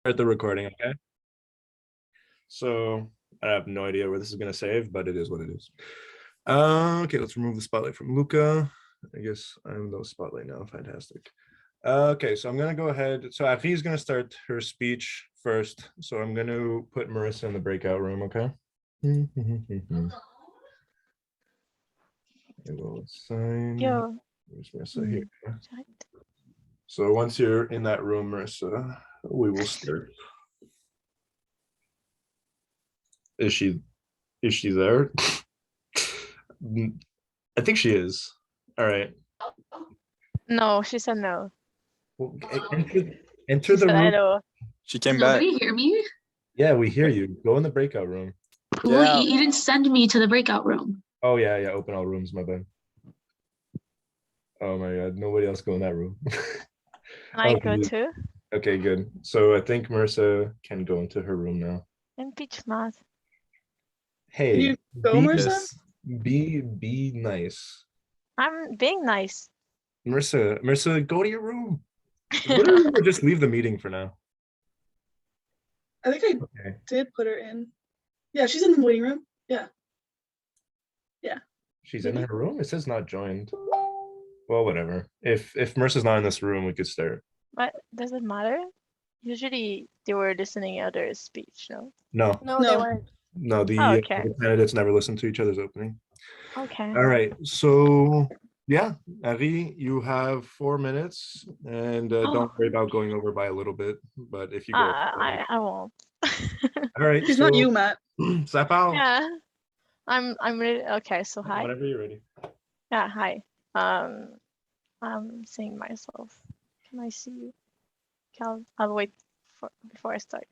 the recording, okay? So I have no idea where this is going to save, but it is what it is. Okay, let's remove the spotlight from Luca. I guess I'm the spotlight now. Fantastic. Okay, so I'm going to go ahead. So Ari is going to start her speech first. So I'm going to put Marissa in the breakout room, okay? I will assign. Yo. Where's Marissa here? So once you're in that room, Marissa, we will start. Is she there? I think she is. All right. No, she said no. Well, enter She the said room. hello. She came Can back. nobody hear me? Yeah, we hear you. Go in the breakout room. Well, Yeah. you didn't send me to the breakout room. Oh yeah, open all rooms, my bad. Oh my god, nobody else go in that room. Can I go too? Okay, good. So I think Marissa can go into her room now. Impeachment. Hey, Can you go, Marissa? Be nice. I'm being nice. Marissa, go to your room. Go to your room or just leave the meeting for now. I think I did put her in. Yeah, she's in the waiting room. Yeah. She's in her room? It says not joined. Well, whatever. If Marissa's not in this room, we could start. But does it matter? Usually they were listening others' speech, no? No. No, they weren't. No, the okay. candidates never listen to each other's opening. Okay. All right. So yeah, Ari, you have 4 minutes, and don't worry about going over by a little bit. But if you go, I won't. all right. She's not you, Matt. Zap out. Yeah. I'm ready. Okay, so hi. Whenever you're ready. Yeah, hi. I'm seeing myself. Can I see you? I'll wait before I start.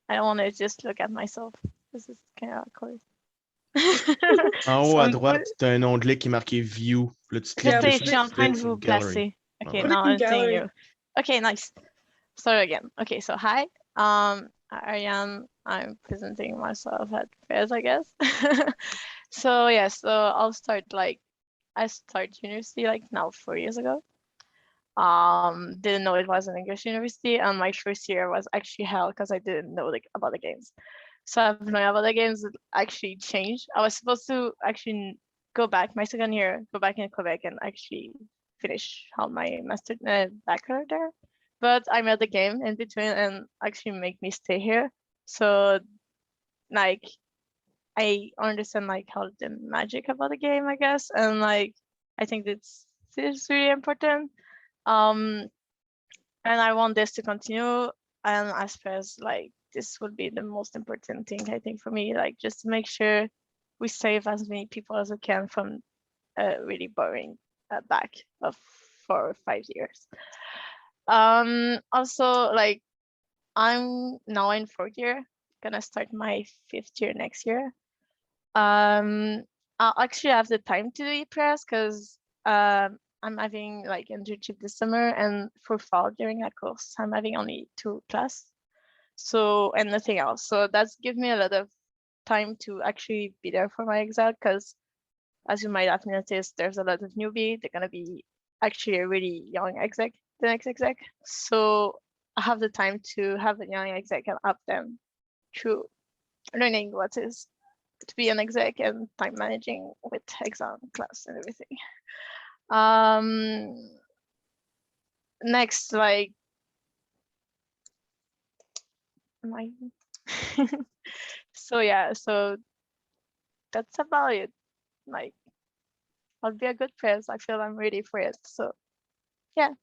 I don't want to just look at myself. This is kind of awkward. En haut à droite, t'as un onglet qui est marqué View. Là, tu cliques Je dessus, suis en train de vous Gallery. placer. Okay, Put now it in I'm seeing gallery. you. Okay, nice. Start again. Okay, so hi. Ariane, I'm presenting myself at fairs, I guess. So yeah, so I'll start I started university now 4 years ago. Didn't know it was an English university, and my first year was actually hell because I didn't know about the games. So I've learned about the games that actually changed. I was supposed to actually go back my second year, go back in Quebec and actually finish all my bachelor there. But I met the game in between and actually make me stay here. So I understand how the magic about the game, I guess, and I think this is really important. And I want this to continue, and as far as this would be the most important thing I think for me, just to make sure we save as many people as we can from really boring back of 4 or 5 years. Also, I'm now in 4th year, gonna start my 5th year next year. I'll actually have the time to do press because I'm having internship this summer, and for fall during that course I'm having only 2 classes, so and nothing else. So that's give me a lot of time to actually be there for my exec, because as you might have noticed, there's a lot of newbie. They're gonna be actually a really young exec, the next exec. So I have the time to have a young exec and help them through learning what is to be an exec and time managing with exam class and everything. Next, so yeah, so that's about it. I'll be a good press. I feel I'm ready for it. So yeah,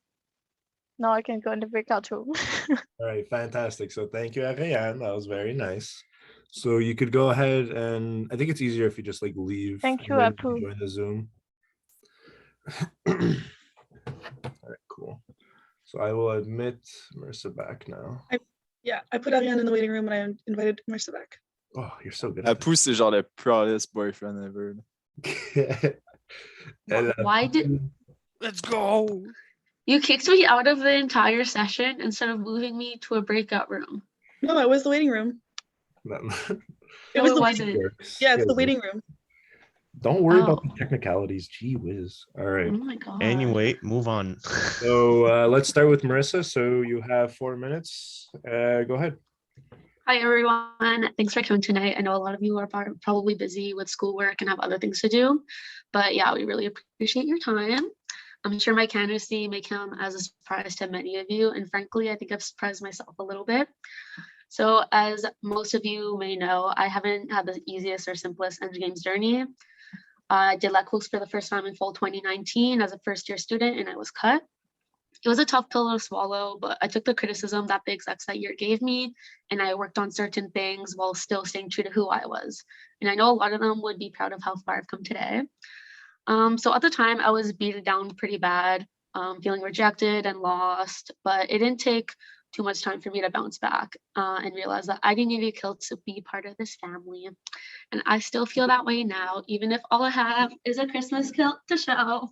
now I can go in the breakout room. All right, fantastic. So thank you, Ariane. That was very nice. So you could go ahead, and I think it's easier if you just leave. Thank you, and then Apu. join the Zoom. All right, cool. So I will admit Marissa back now. I put Ariane in the waiting room and I invited Marissa back. Oh, you're so good at Apu, c'est genre le proudest boyfriend ever. Why did Let's go! you kicked me out of the entire session instead of moving me to a breakout room? No, it was the waiting room. that. It was No, the it waiting wasn't. room. Yeah, it's the waiting room. Don't worry about Oh. the technicalities. Gee whiz. All right. Oh my god. Anyway, move on. So let's start with Marissa. So you have 4 minutes. Go ahead. Hi everyone. Thanks for coming tonight. I know a lot of you are probably busy with schoolwork and have other things to do, but yeah, we really appreciate your time. I'm sure my candidacy may come as a surprise to many of you, and frankly, I think I've surprised myself a little bit. So as most of you may know, I haven't had the easiest or simplest End Games journey. I did La Course for the first time in fall 2019 as a first-year student, and I was cut. It was a tough pill to swallow, but I took the criticism that the execs that year gave me, and I worked on certain things while still staying true to who I was. And I know a lot of them would be proud of how far I've come today. So at the time, I was beaten down pretty bad, feeling rejected and lost, but it didn't take too much time for me to bounce back and realize that I didn't need a kilt to be part of this family. And I still feel that way now, even if all I have is a Christmas kilt to show.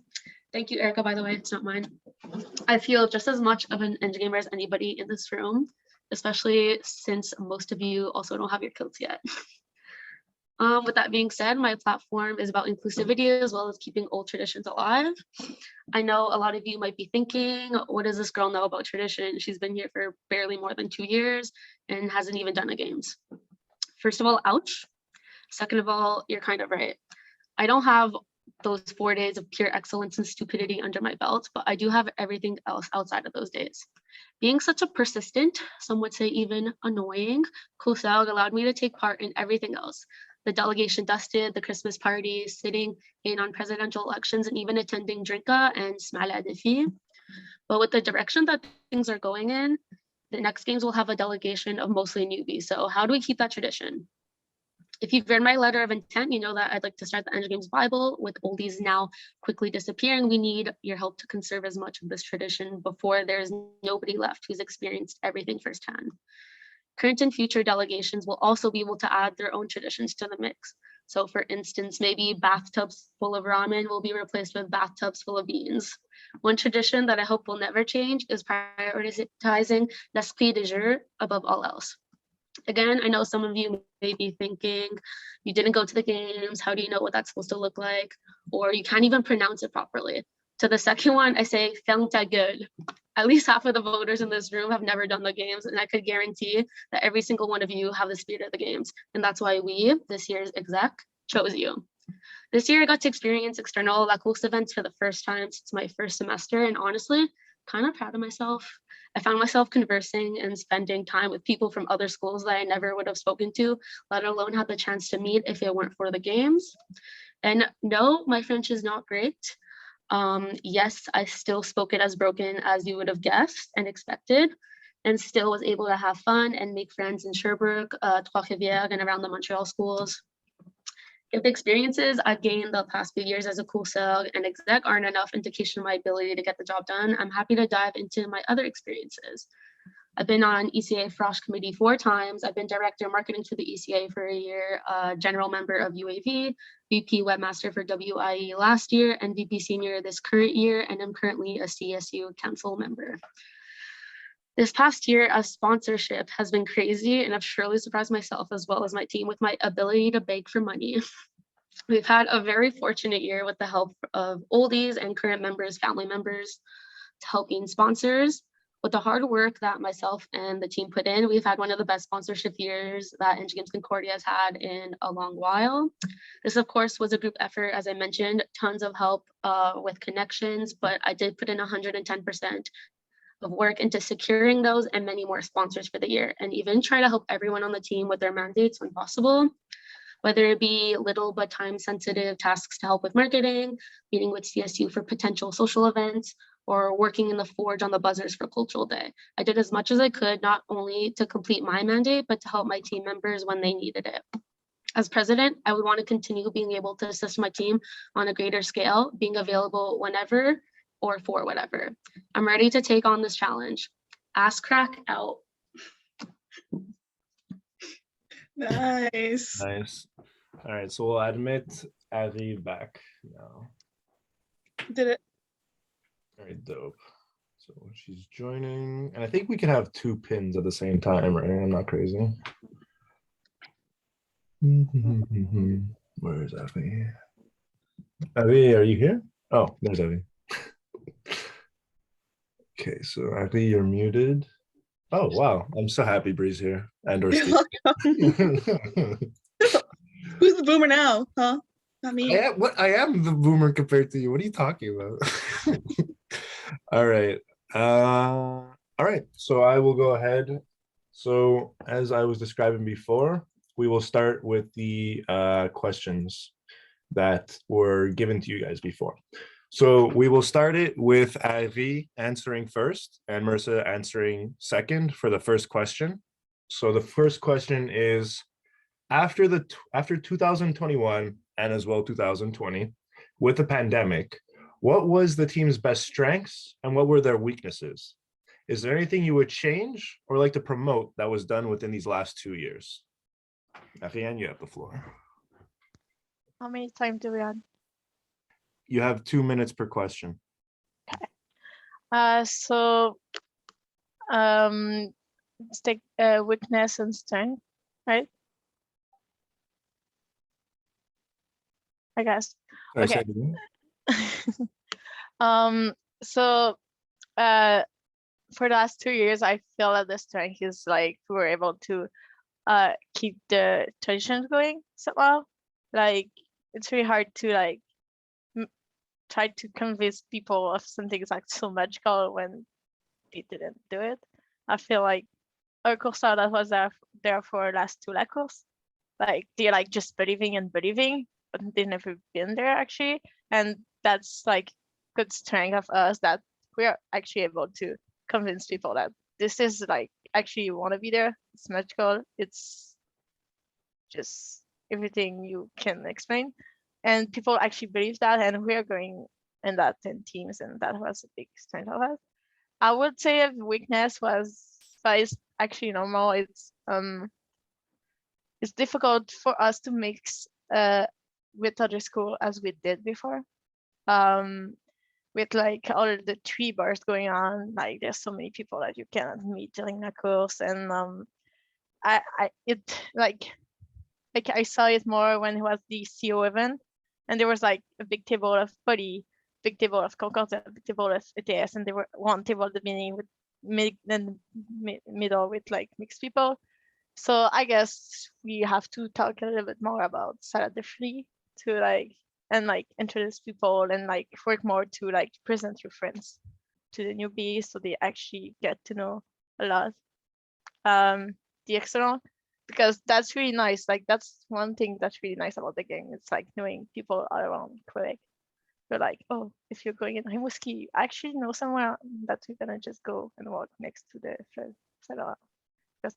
Thank you, Erica, by the way, it's not mine. I feel just as much of an End Gamer as anybody in this room, especially since most of you also don't have your kilts yet. With that being said, my platform is about inclusivity as well as keeping old traditions alive. I know a lot of you might be thinking, what does this girl know about tradition? She's been here for barely more than 2 years and hasn't even done a games. First of all, ouch. Second of all, you're kind of right. I don't have those 4 days of pure excellence and stupidity under my belt, but I do have everything else outside of those days. Being such a persistent, some would say even annoying, Kusag allowed me to take part in everything else. The delegation dusted, the Christmas party, sitting in on presidential elections, and even attending Drinka and Smala Defi. But with the direction that things are going in, the next games will have a delegation of mostly newbies. So how do we keep that tradition? If you've read my letter of intent, you know that I'd like to start the End Games Bible. With oldies now quickly disappearing, we need your help to conserve as much of this tradition before there's nobody left who's experienced everything firsthand. Current and future delegations will also be able to add their own traditions to the mix. So for instance, maybe bathtubs full of ramen will be replaced with bathtubs full of beans. One tradition that I hope will never change is prioritizing l'esprit de jeu above all else. Again, I know some of you may be thinking, you didn't go to the games, how do you know what that's supposed to look like? Or you can't even pronounce it properly. To the second one, I say, ferme ta gueule. At least half of the voters in this room have never done the games, and I could guarantee that every single one of you have the spirit of the games. And that's why we, this year's exec, chose you. This year, I got to experience external La Course events for the first time since my first semester, and honestly, kind of proud of myself. I found myself conversing and spending time with people from other schools that I never would have spoken to, let alone had the chance to meet if it weren't for the games. And no, my French is not great. Yes, I still spoke it as broken as you would have guessed and expected, and still was able to have fun and make friends in Sherbrooke, Trois-Rivières, and around the Montreal schools. If the experiences I've gained the past few years as a Kusag and exec aren't enough indication of my ability to get the job done, I'm happy to dive into my other experiences. I've been on ECA Frosh Committee 4 times. I've been Director of Marketing for the ECA for a year, General Member of UAV, VP Webmaster for WIE last year, and VP Senior this current year, and I'm currently a CSU Council member. This past year of sponsorship has been crazy, and I've surely surprised myself as well as my team with my ability to beg for money. We've had a very fortunate year with the help of oldies and current members, family members, to help being sponsors. With the hard work that myself and the team put in, we've had one of the best sponsorship years that End Games Concordia has had in a long while. This, of course, was a group effort, as I mentioned, tons of help with connections, but I did put in 110% of work into securing those and many more sponsors for the year, and even try to help everyone on the team with their mandates when possible, whether it be little but time-sensitive tasks to help with marketing, meeting with CSU for potential social events, or working in the Forge on the buzzers for Cultural Day. I did as much as I could, not only to complete my mandate, but to help my team members when they needed it. As president, I would want to continue being able to assist my team on a greater scale, being available whenever or for whatever. I'm ready to take on this challenge. Ass crack out. Nice. Nice. All right, so we'll admit Ari back now. Did it. All right, dope. So she's joining, and I think we can have 2 pins at the same time, right? I'm not crazy. Where is Ari? Ari, are you here? Oh, there's Ari. Okay, so Ari, you're muted. Oh, wow. I'm so happy Bree's here. And or You're Steve. welcome. Who's the boomer now? Huh? Not me. I am the boomer compared to you. What are you talking about? All right. All right. So I will go ahead. So as I was describing before, we will start with the questions that were given to you guys before. So we will start it with Ari answering first and Marissa answering second for the first question. So the first question is, after 2021 and as well 2020, with the pandemic, what was the team's best strengths and what were their weaknesses? Is there anything you would change or like to promote that was done within these last 2 years? Ariane, you have the floor. How many times do we have? You have 2 minutes per question. So let's take weakness and strength, right? I guess. Sorry, Okay. say it again. So for the last 2 years, I feel that the strength is like we were able to keep the traditions going somehow. Like it's really hard to like try to convince people of something is like so magical when they didn't do it. I feel like our course that was there for last 2 course, like they're like just believing and believing, but they've never been there actually, and that's like good strength of us that we are actually able to convince people that this is like actually you want to be there. It's magical. It's just everything you can explain, and people actually believe that, and we are going in that in teams, and that was a big strength of us. I would say a weakness was, but it's actually normal. It's difficult for us to mix with other school as we did before. With like all the 3 bars going on, like there's so many people that you cannot meet during the course, and I it like I saw it more when it was the CO event, and there was like a big table of Poly, big table of Conco, a big table of ETS, and there were one table at the beginning with middle with like mixed people. So I guess we have to talk a little bit more about Salad de Free to like and like introduce people and like work more to like present your friends to the newbies so they actually get to know a lot the excellent, because that's really nice. Like that's one thing that's really nice about the game. It's like knowing people all around Quebec. You're like, oh, if you're going in Rimouski, you actually know somewhere that you're gonna just go and walk next to the Salad, because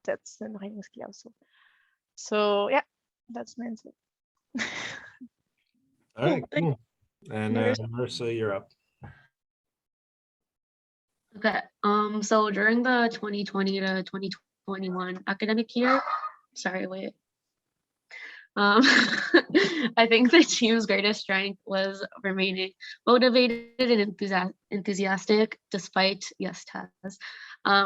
that's in Rimouski also. So yeah, that's my answer. All right, Cool, cool. And Marissa, you're up. Okay, so during the 2020 to 2021 academic year, sorry, wait. I think the team's greatest strength was remaining motivated and enthusiastic despite, yes, Taz,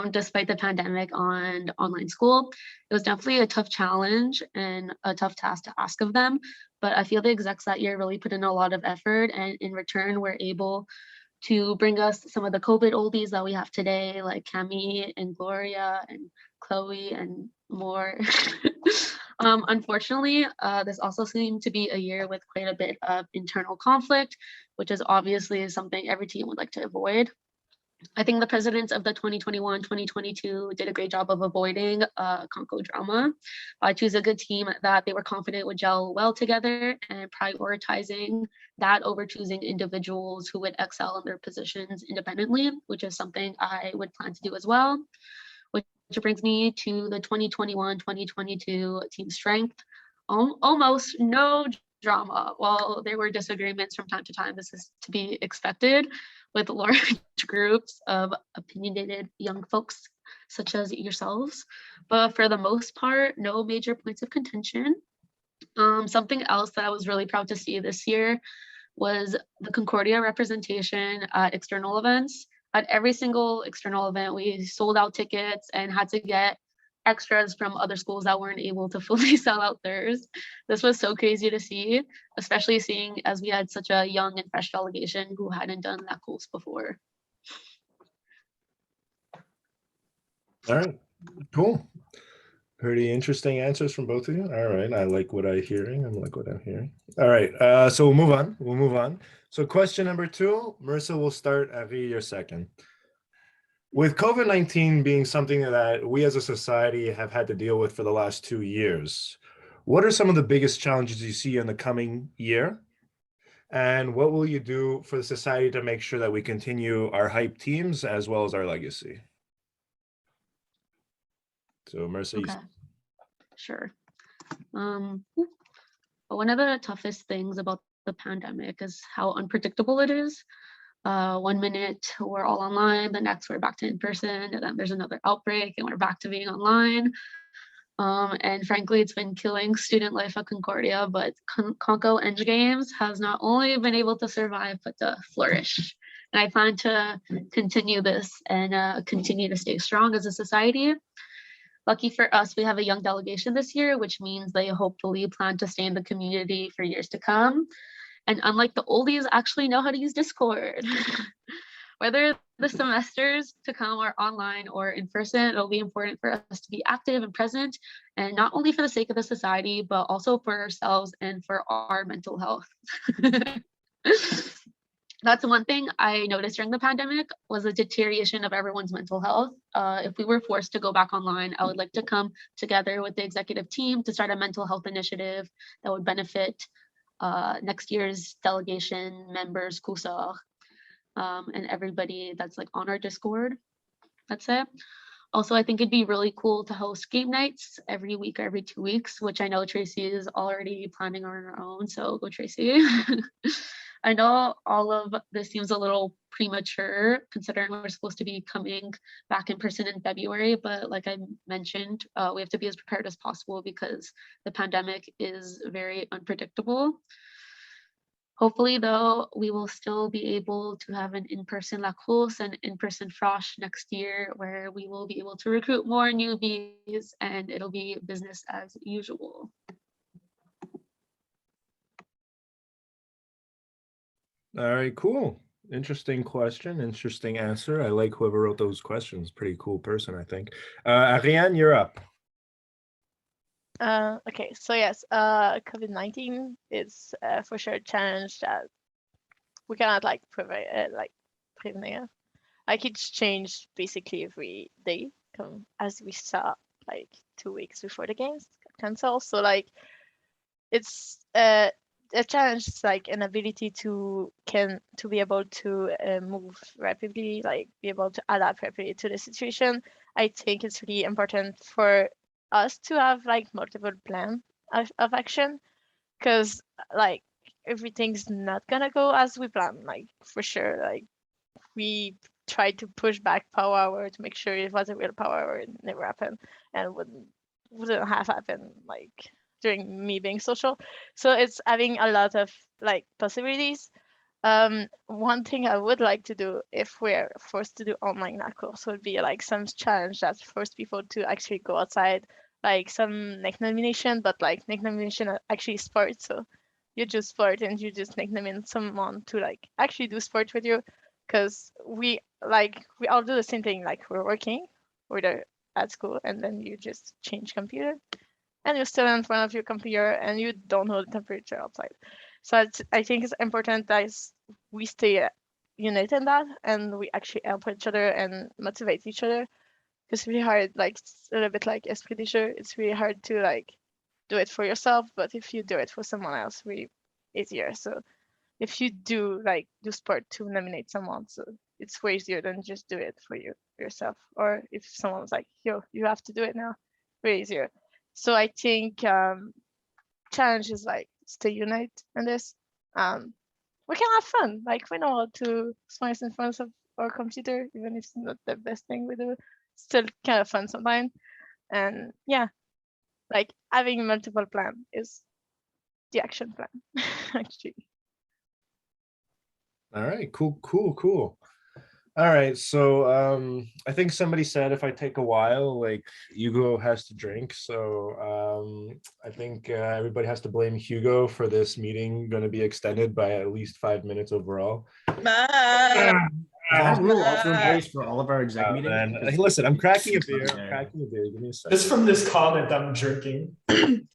despite the pandemic and online school. It was definitely a tough challenge and a tough task to ask of them, but I feel the execs that year really put in a lot of effort, and in return, were able to bring us some of the COVID oldies that we have today, like Cami and Gloria and Chloe and more. Unfortunately, this also seemed to be a year with quite a bit of internal conflict, which is obviously something every team would like to avoid. I think the presidents of the 2021-2022 did a great job of avoiding Conco drama by choosing a good team that they were confident would gel well together, and prioritizing that over choosing individuals who would excel in their positions independently, which is something I would plan to do as well. Which brings me to the 2021-2022 team strength. Almost no drama. While there were disagreements from time to time, this is to be expected with large groups of opinionated young folks such as yourselves. But for the most part, no major points of contention. Something else that I was really proud to see this year was the Concordia representation at external events. At every single external event, we sold out tickets and had to get extras from other schools that weren't able to fully sell out theirs. This was so crazy to see, especially seeing as we had such a young and fresh delegation who hadn't done that course before. All right, cool. Pretty interesting answers from both of you. All right, I like what I'm hearing. I like what I'm hearing. All right, so we'll move on. We'll move on. So question number 2, Marissa will start. Ari, your second. With COVID-19 being something that we as a society have had to deal with for the last 2 years, what are some of the biggest challenges you see in the coming year? And what will you do for the society to make sure that we continue our hype teams as well as our legacy? So Marissa, Okay, sure. One of the toughest things about the pandemic is how unpredictable it is. 1 minute we're all online, the next we're back to in person, and then there's another outbreak and we're back to being online. And frankly, it's been killing student life at Concordia, but Conco Eng Games has not only been able to survive, but to flourish. And I plan to continue this and continue to stay strong as a society. Lucky for us, we have a young delegation this year, which means they hopefully plan to stay in the community for years to come. And unlike the oldies, actually know how to use Discord. Whether the semesters to come are online or in person, it'll be important for us to be active and present, and not only for the sake of the society, but also for ourselves and for our mental health. That's one thing I noticed during the pandemic was a deterioration of everyone's mental health. If we were forced to go back online, I would like to come together with the executive team to start a mental health initiative that would benefit next year's delegation members, Kusar, and everybody that's like on our Discord. That's it. Also, I think it'd be really cool to host game nights every week or every 2 weeks, which I know Tracy is already planning on her own. So go, Tracy. I know all of this seems a little premature considering we're supposed to be coming back in person in February, but like I mentioned, we have to be as prepared as possible because the pandemic is very unpredictable. Hopefully, though, we will still be able to have an in-person La Course and in-person Frosh next year where we will be able to recruit more newbies and it'll be business as usual. All right, cool. Interesting question, interesting answer. I like whoever wrote those questions. Pretty cool person, I think. Ariane, you're up. Okay, so yes, COVID-19 is for sure a challenge that we cannot like prevent, like it's changed basically every day, as we saw like 2 weeks before the games got canceled. So like it's a challenge is like an ability to be able to move rapidly, like be able to adapt rapidly to the situation. I think it's really important for us to have like multiple plans of action, because like everything's not gonna go as we plan, like for sure. Like we tried to push back power hour to make sure it was a real power hour. It never happened, and wouldn't have happened like during me being social. So it's having a lot of like possibilities. One thing I would like to do if we're forced to do online course would be like some challenge that force people to actually go outside, like some neck nomination, but like neck nomination are actually sport. So you do sport and you just neck nominate someone to like actually do sport with you, because we all do the same thing. Like we're working, we're at school, and then you just change computer, and you're still in front of your computer and you don't know the temperature outside. So I think it's important that we stay united in that and we actually help each other and motivate each other. It's really hard, like it's a little bit like esprit de jeu. It's really hard to like do it for yourself, but if you do it for someone else, really easier. So if you do sport to nominate someone, so it's way easier than just do it for yourself. Or if someone's like, yo, you have to do it now, way easier. So I think challenge is like stay united in this. We can have fun. Like we know how to smice in front of our computer, even if it's not the best thing we do. Still kind of fun sometimes. And yeah, like having multiple plan is the action plan, actually. All right, cool. All right, so I think somebody said if I take a while, like Hugo has to drink. So I think everybody has to blame Hugo for this meeting going to be extended by at least 5 minutes overall. Matt. Is that rule also in place for all of our exec meetings? Man. Because- Hey, listen, I'm cracking a beer. Okay. I'm cracking a beer. Give me a second. Just from this comment, I'm drinking. All The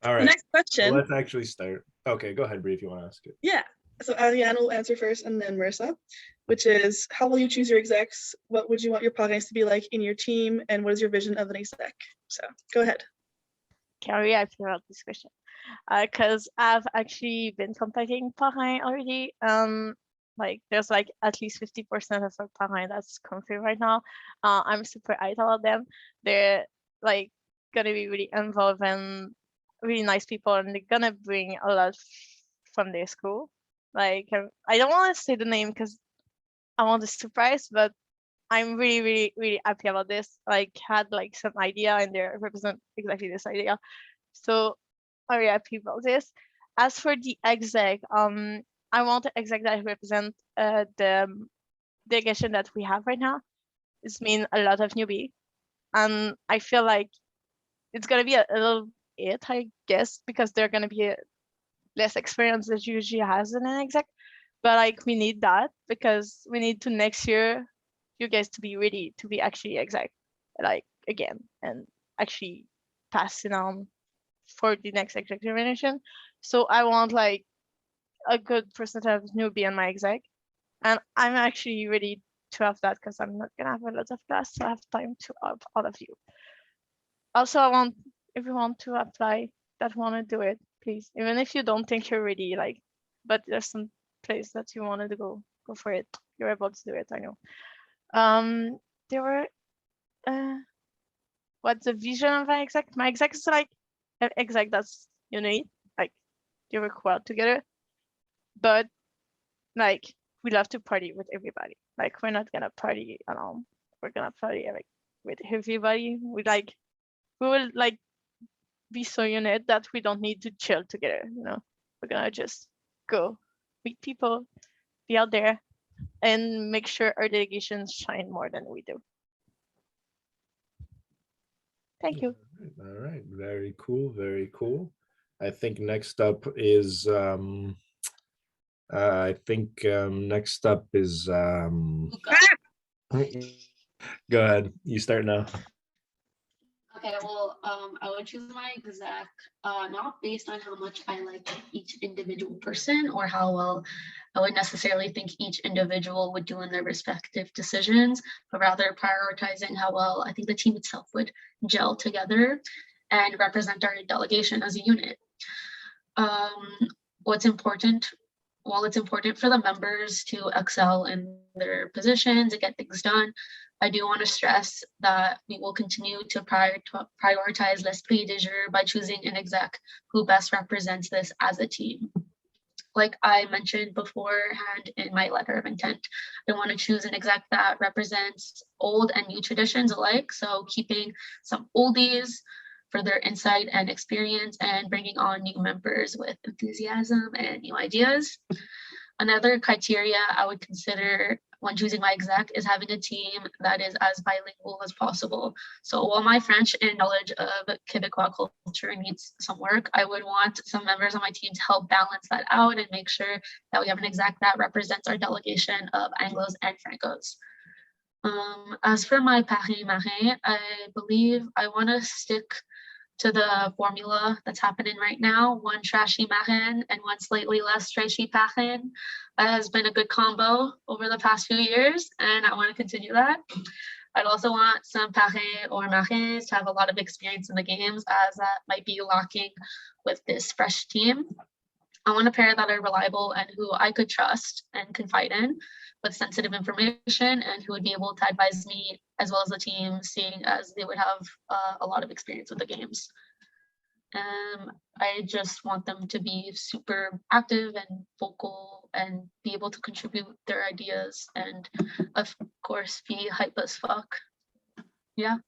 right, next so question. let's actually start. Okay, go ahead, Bree, if you want to ask it. Yeah. So Ariane will answer first and then Marissa, which is how will you choose your execs? What would you want your parrains to be like in your team? And what is your vision of an exec? So go ahead. Carrie, I figured out this question. Because I've actually been contacting parrain already. Like there's like at least 50% of our parrain that's confirmed right now. I'm super hyped about them. They're like gonna be really involved and really nice people, and they're gonna bring a lot from their school. Like I don't want to say the name because I want a surprise, but I'm really, really, really happy about this. Like had like some idea and they represent exactly this idea. So I'm very happy about this. As for the exec, I want an exec that represent the delegation that we have right now. It's mean a lot of newbie. And I feel like it's gonna be a little it, I guess, because they're gonna be less experience that usually has in an exec. But like we need that because we need to next year you guys to be ready to be actually exec like again and actually passing on for the next exec generation. So I want like a good percentage of newbie in my exec, and I'm actually ready to have that because I'm not gonna have a lot of class, so I have time to help all of you. Also, I want everyone to apply that want to do it, please. Even if you don't think you're ready, like, but there's some place that you wanted to go for it. You're able to do it, I know. There were what's the vision of my exec? My exec is like an exec that's you need, like they work well together. But like we love to party with everybody. Like we're not gonna party alone. We're gonna party like with everybody. We will like be so unit that we don't need to chill together, you know. We're gonna just go meet people, be out there, and make sure our delegations shine more than we do. Thank you. All right, very cool, very cool. I think next up is next up is go ahead, you start now. Okay, well, I would choose my exec not based on how much I like each individual person or how well I would necessarily think each individual would do in their respective decisions, but rather prioritizing how well I think the team itself would gel together and represent our delegation as a unit. What's important? While it's important for the members to excel in their positions and get things done, I do want to stress that we will continue to prioritize l'esprit de jeu by choosing an exec who best represents this as a team. Like I mentioned beforehand in my letter of intent, I want to choose an exec that represents old and new traditions alike. So keeping some oldies for their insight and experience and bringing on new members with enthusiasm and new ideas. Another criteria I would consider when choosing my exec is having a team that is as bilingual as possible. So while my French and knowledge of Quebecois culture needs some work, I would want some members on my team to help balance that out and make sure that we have an exec that represents our delegation of Anglos and Francos. As for my parrain marin, I believe I want to stick to the formula that's happening right now. One trashy marin and one slightly less trashy parrain has been a good combo over the past few years, and I want to continue that. I'd also want some parrain or marins to have a lot of experience in the games, as that might be lacking with this fresh team. I want a pair that are reliable and who I could trust and confide in with sensitive information and who would be able to advise me as well as the team, seeing as they would have a lot of experience with the games. I just want them to be super active and vocal and be able to contribute their ideas and of course be hype as fuck. Yeah.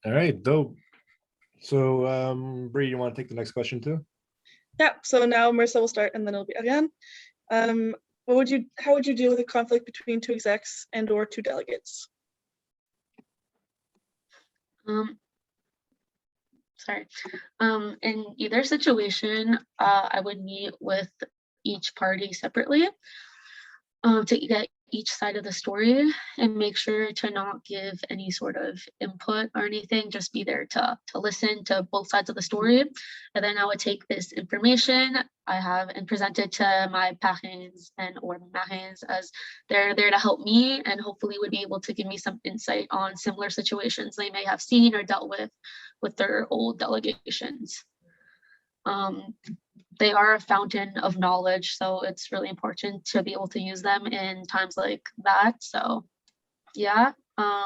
All right, dope. So Bree, you want to take the next question too? Yeah, so now Marissa will start and then it'll be Ariane. how would you deal with a conflict between two execs and or two delegates? Sorry. In either situation, I would meet with each party separately to get each side of the story and make sure to not give any sort of input or anything, just be there to listen to both sides of the story. And then I would take this information I have and present it to my parents and or marins, as they're there to help me and hopefully would be able to give me some insight on similar situations they may have seen or dealt with their old delegations. They are a fountain of knowledge, so it's really important to be able to use them in times like that. So yeah,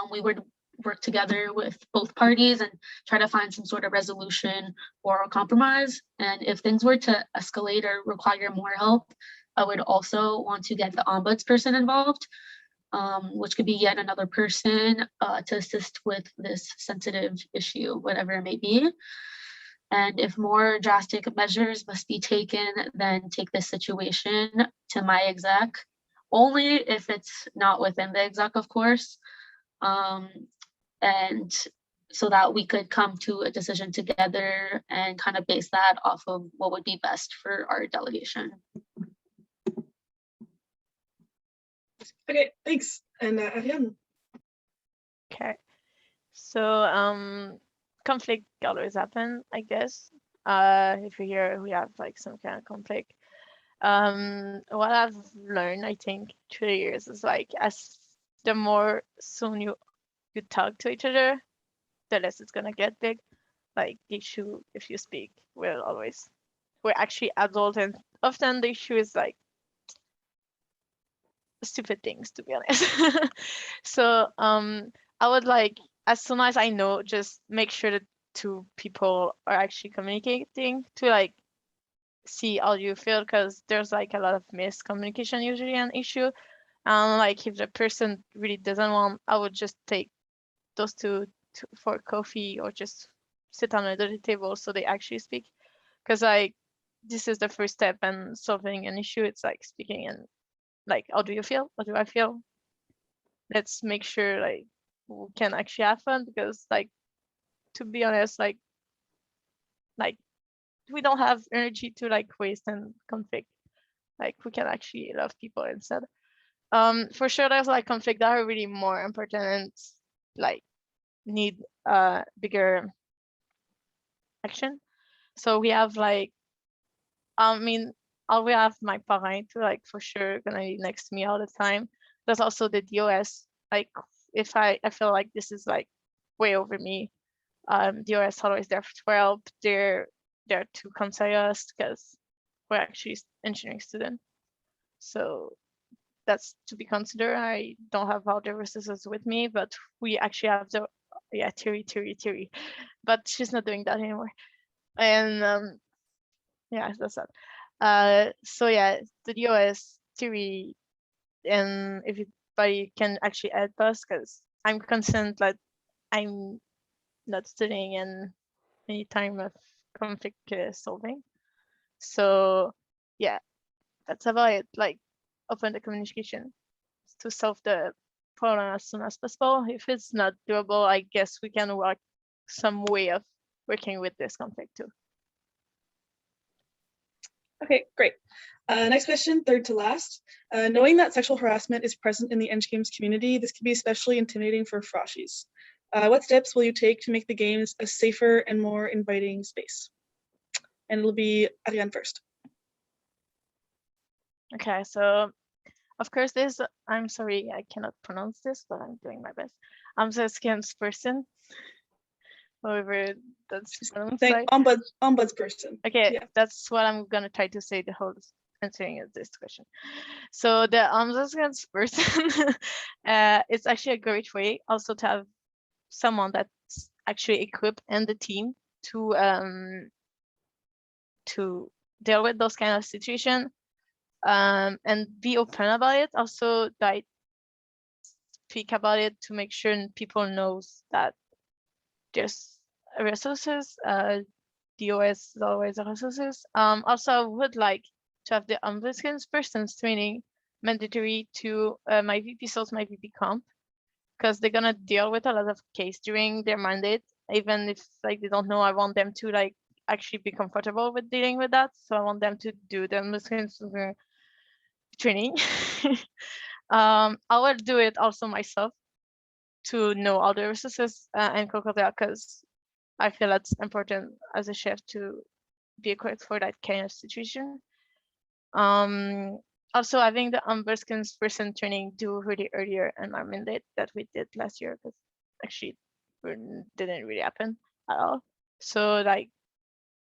we would work together with both parties and try to find some sort of resolution or a compromise. And if things were to escalate or require more help, I would also want to get the ombuds person involved, which could be yet another person to assist with this sensitive issue, whatever it may be. And if more drastic measures must be taken, then take this situation to my exec, only if it's not within the exec, of course. And so that we could come to a decision together and kind of base that off of what would be best for our delegation. Okay, thanks. And Ariane. Okay. So conflict always happen, I guess. If we hear we have like some kind of conflict. What I've learned, I think, through the years is like as the more soon you talk to each other, the less it's gonna get big. Like the issue, if you speak, we're actually adult, and often the issue is like stupid things, to be honest. So I would like, as soon as I know, just make sure that two people are actually communicating to like see how you feel, because there's like a lot of miscommunication usually an issue. Like if the person really doesn't want, I would just take those two for coffee or just sit on another table so they actually speak, because like this is the first step in solving an issue. It's like speaking and like, how do you feel? How do I feel? Let's make sure like we can actually have fun, because like, to be honest, like we don't have energy to like waste and conflict. Like we can actually love people instead. For sure there's like conflict that are really more important and like need bigger action. So we have like, I mean, I will have my parent to like for sure gonna be next to me all the time. There's also the DOS. Like if I feel like this is like way over me, DOS always there for help. They're there to counsel us because we're actually engineering student. So that's to be considered. I don't have all the resources with me, but we actually have the theory. But she's not doing that anymore. And yeah, that's that. So yeah, the DOS theory, and if anybody can actually help us, because I'm concerned that I'm not studying in any time of conflict solving. So yeah, that's about it. Like open the communication to solve the problem as soon as possible. If it's not doable, I guess we can work some way of working with this conflict too. Okay, great. Next question, third to last. Knowing that sexual harassment is present in the Eng Games community, this can be especially intimidating for froshies. What steps will you take to make the games a safer and more inviting space? And it'll be Ariane first. Okay, so of course this, I'm sorry, I cannot pronounce this, but I'm doing my best. I'm the scams person. However, that's pronounced right. Ombuds person. Okay, yeah. That's what I'm gonna try to say the whole answering of this question. So the ombudsman person, it's actually a great way also to have someone that's actually equipped in the team to deal with those kind of situations, and be open about it. Also, like speak about it to make sure people knows that there's resources. DOS is always resources. Also, I would like to have the ombudsman person's training mandatory to my VP Sales, my VP Comp, because they're gonna deal with a lot of case during their mandate. Even if like they don't know, I want them to like actually be comfortable with dealing with that. So I want them to do the training. I will do it also myself to know all the resources and Conco, because I feel that's important as a chef to be equipped for that kind of situation. Also having the ombudsman's person training due really earlier in our mandate that we did last year, because actually didn't really happen at all. So like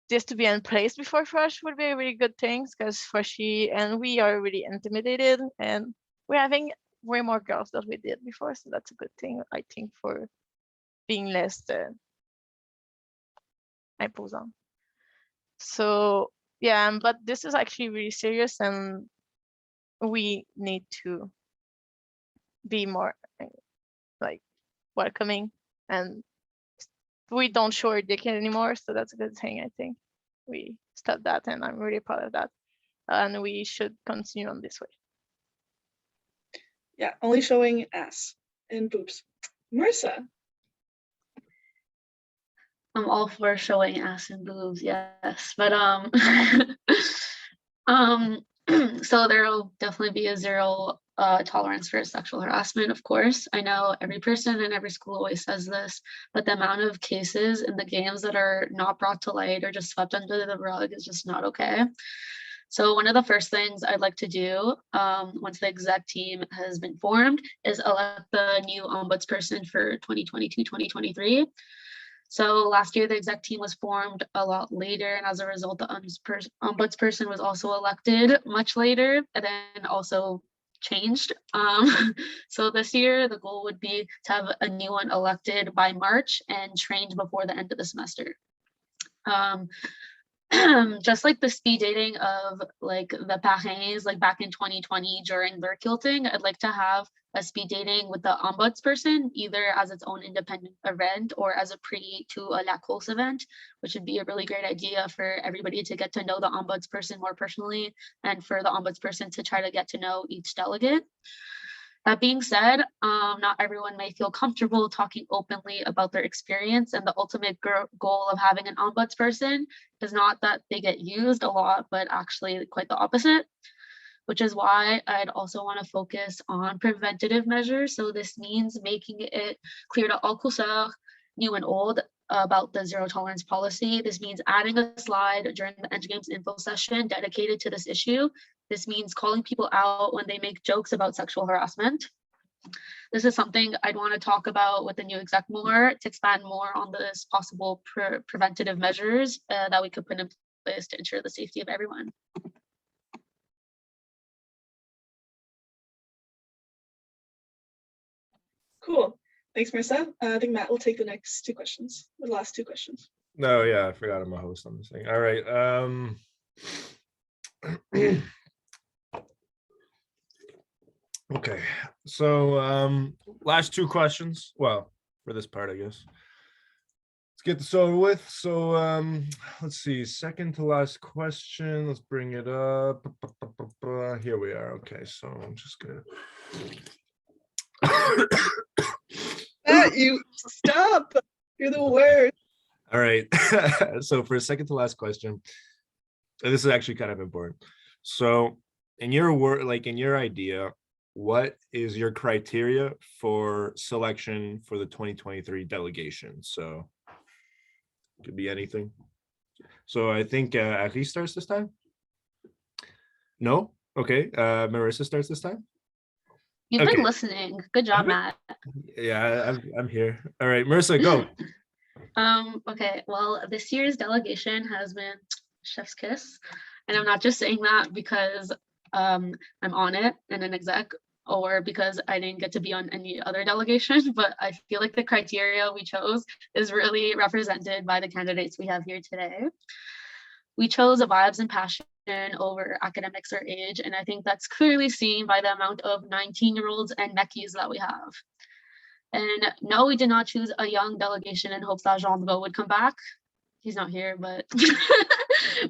this to be in place before Fresh would be a really good thing, because Freshy and we are really intimidated, and we're having way more girls than we did before, so that's a good thing, I think, for being less imposant. So yeah, but this is actually really serious, and we need to be more like welcoming, and we don't show our dick anymore, so that's a good thing. I think we stopped that, and I'm really proud of that, and we should continue on this way. Yeah, only showing ass and boobs. Marissa. I'm all for showing ass and boobs, yes. But so there'll definitely be a zero tolerance for sexual harassment, of course. I know every person in every school always says this, but the amount of cases in the games that are not brought to light or just swept under the rug is just not okay. So one of the first things I'd like to do once the exec team has been formed is elect the new ombudsperson for 2022-2023. So last year, the exec team was formed a lot later, and as a result, the ombudsperson was also elected much later, and then also changed. So this year, the goal would be to have a new one elected by March and trained before the end of the semester. Just like the speed dating of like the parrains, like back in 2020 during their kilting, I'd like to have a speed dating with the ombudsperson, either as its own independent event or as a pre to a La Course event, which would be a really great idea for everybody to get to know the ombudsperson more personally, and for the ombudsperson to try to get to know each delegate. That being said, not everyone may feel comfortable talking openly about their experience, and the ultimate goal of having an ombudsperson is not that they get used a lot, but actually quite the opposite, which is why I'd also want to focus on preventative measures. So this means making it clear to all curseurs, new and old, about the zero tolerance policy. This means adding a slide during the Endgames info session dedicated to this issue. This means calling people out when they make jokes about sexual harassment. This is something I'd want to talk about with the new exec more, to expand more on this possible preventative measures that we could put in place to ensure the safety of everyone. Cool. Thanks, Marissa. I think Matt will take the next two questions, the last two questions. No, yeah, I forgot I'm a host on this thing. All right. Okay, so last two questions. Well, for this part, I guess. Let's get this over with. So let's see, second to last question. Let's bring it up. Here we are. Okay, so I'm just gonna. Matt, you stop. You're the worst. All right. So for a second to last question, this is actually kind of important. So in your work, like in your idea, what is your criteria for selection for the 2023 delegation? So it could be anything. So I think Ari starts this time. No? Okay. Marissa starts this time. You've been listening. Good job, Matt. Yeah, I'm here. All right, Marissa, go. Okay, well, this year's delegation has been chef's kiss. And I'm not just saying that because I'm on it and an exec, or because I didn't get to be on any other delegation, but I feel like the criteria we chose is really represented by the candidates we have here today. We chose vibes and passion over academics or age, and I think that's clearly seen by the amount of 19-year-olds and mechis that we have. And no, we did not choose a young delegation in hopes that Jean would come back. He's not here, but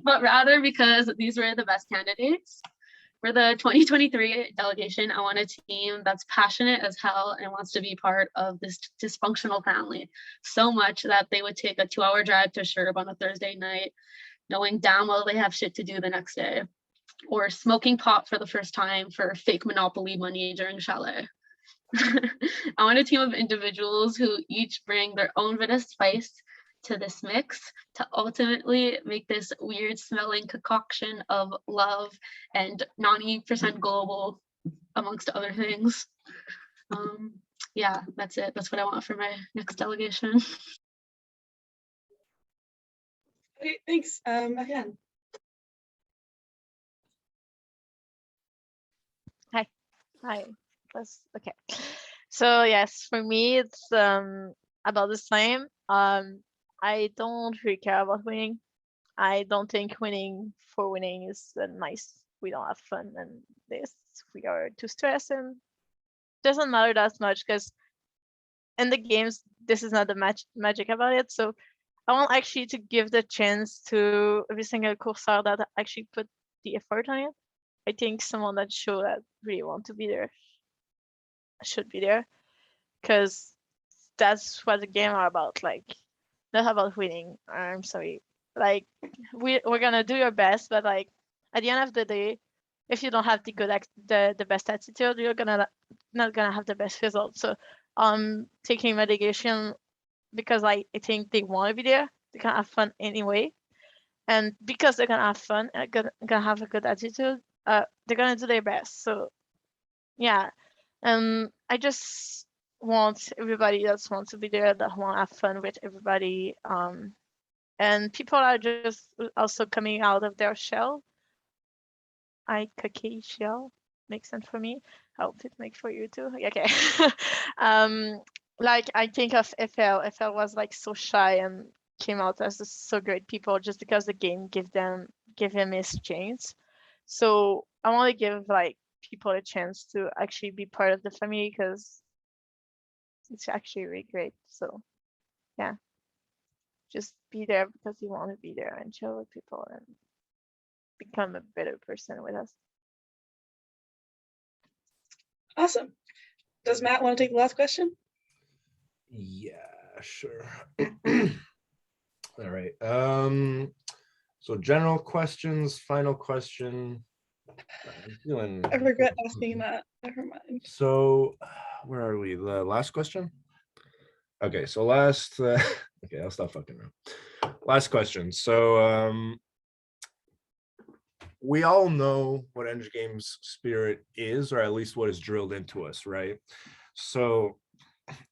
but rather because these were the best candidates. For the 2023 delegation, I want a team that's passionate as hell and wants to be part of this dysfunctional family so much that they would take a 2-hour drive to Sherb on a Thursday night, knowing damn well they have shit to do the next day, or smoking pot for the first time for fake Monopoly money during chalet. I want a team of individuals who each bring their own bit of spice to this mix to ultimately make this weird smelling concoction of love and 90% global, amongst other things. Yeah, that's it. That's what I want for my next delegation. Okay, thanks. Again. Hi. That's okay. So yes, for me it's about the same. I don't really care about winning. I don't think winning for winning is nice. We don't have fun and this. We are too stressed and doesn't matter that much because in the games this is not the magic about it. So I want actually to give the chance to every single cursor that actually put the effort on it. I think someone that show that really want to be there should be there because that's what the game are about. Like, not about winning. I'm sorry. Like, we're gonna do your best, but like at the end of the day, if you don't have the best attitude, you're not gonna have the best results. So taking mitigation because I think they want to be there. They can have fun anyway, and because they're gonna have fun and gonna have a good attitude, they're gonna do their best. So yeah, I just want everybody that wants to be there, that want to have fun with everybody. And people are just also coming out of their shell. Cocky shell makes sense for me. I hope it makes for you too. Okay. Like I think of FL. FL was like so shy and came out as so great people just because the game give him his chance. So I want to give like people a chance to actually be part of the family because it's actually really great. So yeah, just be there because you want to be there and chill with people and become a better person with us. Awesome. Does Matt want to take the last question? Yeah, sure. All right. So general questions, final question. I regret asking that. Never mind. So where are we? The last question? Okay, so last okay, I'll stop fucking around. Last question. So we all know what Endgame's spirit is, or at least what is drilled into us, right? So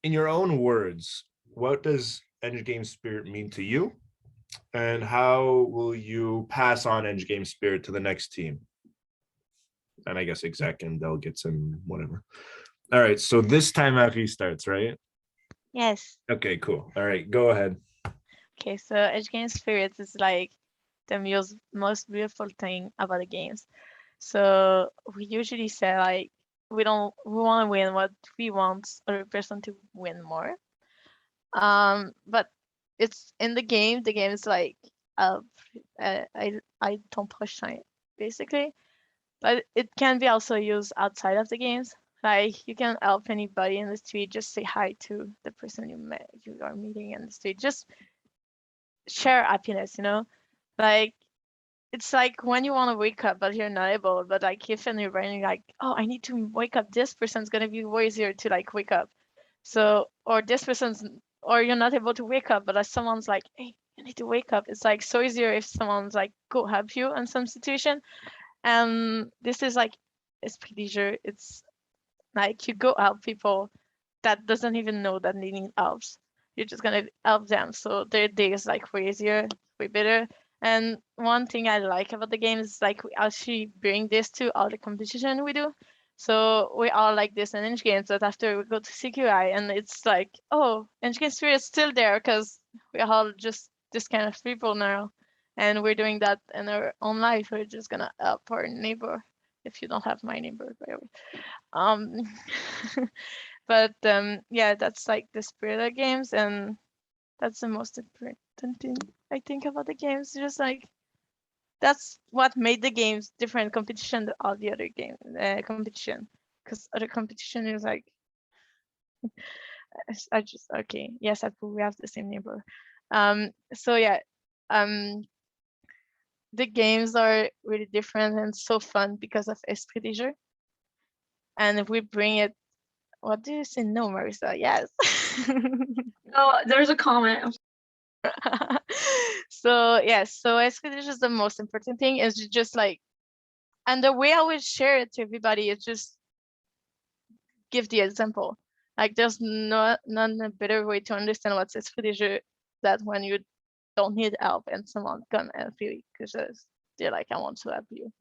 in your own words, what does Endgame spirit mean to you? And how will you pass on Endgame spirit to the next team? And I guess exec and delegates and whatever. All right, so this time Ari starts, right? Yes. Okay, cool. All right, go ahead. Okay, so Edge Game Spirit is like the most beautiful thing about the games. So we usually say like we want to win what we want other person to win more. But it's in the game. The game is like I ton prochain basically, but it can be also used outside of the games. Like you can help anybody in the street, just say hi to the person you are meeting in the street. Just share happiness, like it's like when you want to wake up but you're not able, but like if in your brain you're like, oh, I need to wake up, this person's gonna be way easier to like wake up. So or you're not able to wake up, but someone's like, hey, you need to wake up. It's like so easier if someone's like go help you in some situation. And this is like esprit leisure. It's like you go help people that doesn't even know that they need helps. You're just gonna help them, so their day is like way easier, way better. And one thing I like about the game is like we actually bring this to all the competition we do. So we all like this in Inch Games, but after we go to CQI and it's like, oh, Inch Games Spirit is still there because we're all just this kind of people now. And we're doing that in our own life. We're just gonna help our neighbor. If you don't have my neighbor, by the way. But yeah, that's like the spirit of games, and that's the most important thing I think about the games. Just like that's what made the games different competition than all the other competition, because other competition is like I just okay, yes, we have the same neighbor. So yeah, the games are really different and so fun because of esprit de jeu, and if we bring it, what do you say? No, Marissa, yes. Oh, there's a comment. So yes, so esprit de jeu is the most important thing, is just like, and the way I would share it to everybody is just give the example. Like there's none a better way to understand what's esprit de jeu that when you don't need help and someone come and help you because they're like, I want to help you.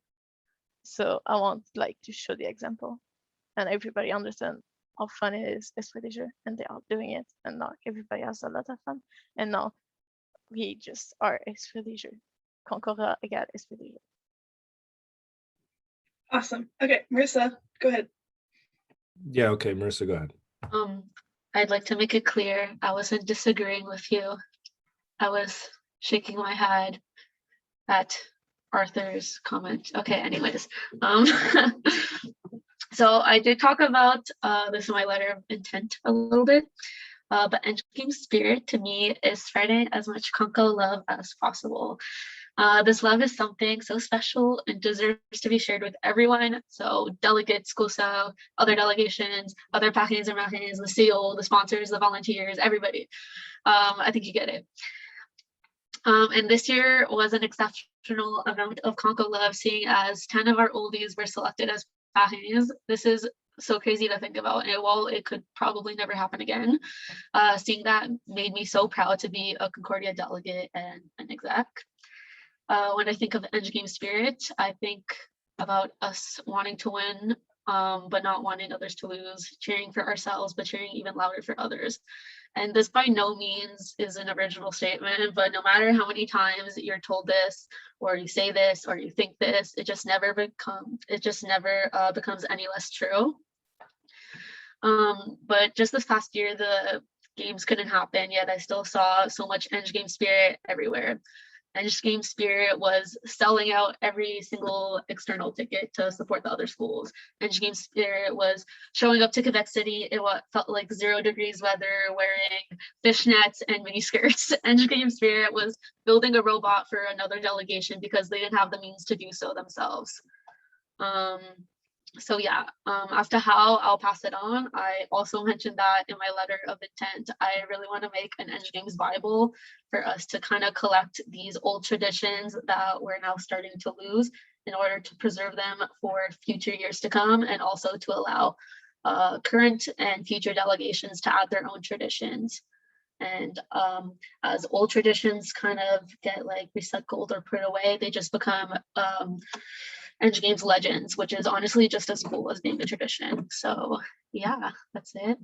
So I want like to show the example and everybody understand how fun it is esprit de jeu, and they are doing it, and now everybody has a lot of fun, and now we just are esprit de jeu. Conco égale esprit de jeu. Awesome. Okay, Marissa, go ahead. Yeah, okay, Marissa, go ahead. I'd like to make it clear I wasn't disagreeing with you. I was shaking my head at Arthur's comment. Okay, anyways. So I did talk about this in my letter of intent a little bit. But Endgame spirit to me is spreading as much Conco love as possible. This love is something so special and deserves to be shared with everyone. So delegates, school staff, other delegations, other packings and rackings, the seal, the sponsors, the volunteers, everybody. I think you get it. And this year was an exceptional amount of Conco love, seeing as 10 of our oldies were selected as packings. This is so crazy to think about, and while it could probably never happen again, seeing that made me so proud to be a Concordia delegate and an exec. When I think of Endgame spirit, I think about us wanting to win, but not wanting others to lose, cheering for ourselves, but cheering even louder for others. And this by no means is an original statement, but no matter how many times you're told this, or you say this, or you think this, it just never becomes any less true. But just this past year, the games couldn't happen, yet I still saw so much Endgame spirit everywhere. Endgame spirit was selling out every single external ticket to support the other schools. Endgame spirit was showing up to Quebec City in what felt like 0 degrees weather, wearing fishnets and mini skirts. Endgame spirit was building a robot for another delegation because they didn't have the means to do so themselves. So yeah, as to how I'll pass it on, I also mentioned that in my letter of intent. I really want to make an Endgames Bible for us to kind of collect these old traditions that we're now starting to lose in order to preserve them for future years to come, and also to allow current and future delegations to add their own traditions. And as old traditions kind of get like recycled or put away, they just become Endgames legends, which is honestly just as cool as being a tradition. So yeah, that's it.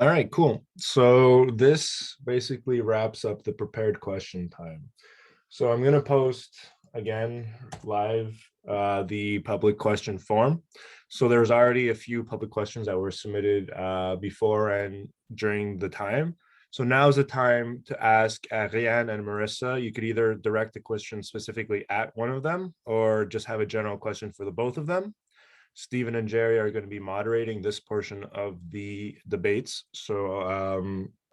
All right, cool. So this basically wraps up the prepared question time. So I'm going to post again live the public question form. So there's already a few public questions that were submitted before and during the time. So now's the time to ask Ariane and Marissa. You could either direct the question specifically at one of them or just have a general question for the both of them. Stephen and Jerry are going to be moderating this portion of the debates. So I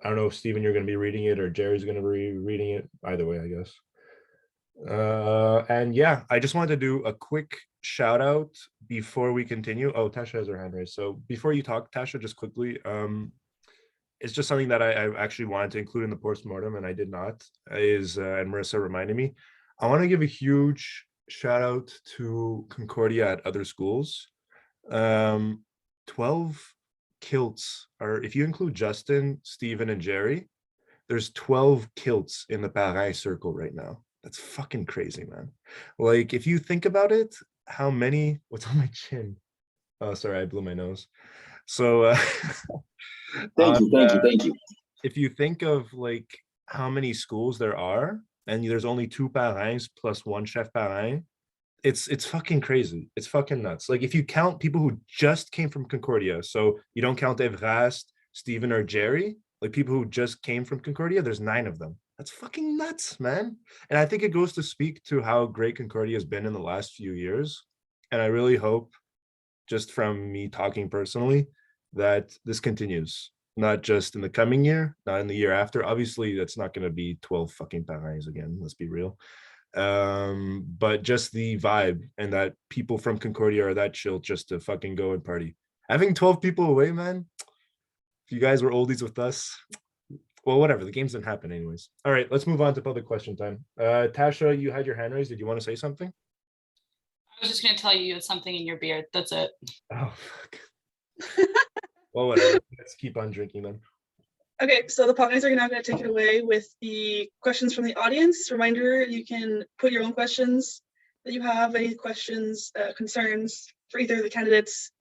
don't know if Stephen, you're going to be reading it or Jerry's going to be reading it. Either way, I guess. And yeah, I just wanted to do a quick shout out before we continue. Oh, Tasha has her hand raised. So before you talk, Tasha, just quickly, it's just something that I actually wanted to include in the postmortem and I did not, and Marissa reminded me. I want to give a huge shout out to Concordia at other schools. 12 kilts are, if you include Justin, Stephen, and Jerry, there's 12 kilts in the Paris circle right now. That's fucking crazy, man. Like, if you think about it, how many, what's on my chin? Oh, sorry, I blew my nose. So Thank you. If you think of like how many schools there are, and there's only 2 parrains plus 1 chef parrain, it's fucking crazy. It's fucking nuts. Like if you count people who just came from Concordia, so you don't count Evrast, Stephen, or Jerry, like people who just came from Concordia, there's 9 of them. That's fucking nuts, man. And I think it goes to speak to how great Concordia has been in the last few years. And I really hope, just from me talking personally, that this continues. Not just in the coming year, not in the year after. Obviously, that's not going to be 12 fucking parrains again. Let's be real. But just the vibe and that people from Concordia are that chill just to fucking go and party. Having 12 people away, man. If you guys were oldies with us, well, whatever. The games didn't happen anyways. All right, let's move on to public question time. Tasha, you had your hand raised. Did you want to say something? I was just going to tell you had something in your beard. That's it. Oh, fuck. Well, whatever. Let's keep on drinking then. Okay, so the partners are now going to take it away with the questions from the audience. Reminder, you can put your own questions that you have, any questions, concerns for either of the candidates,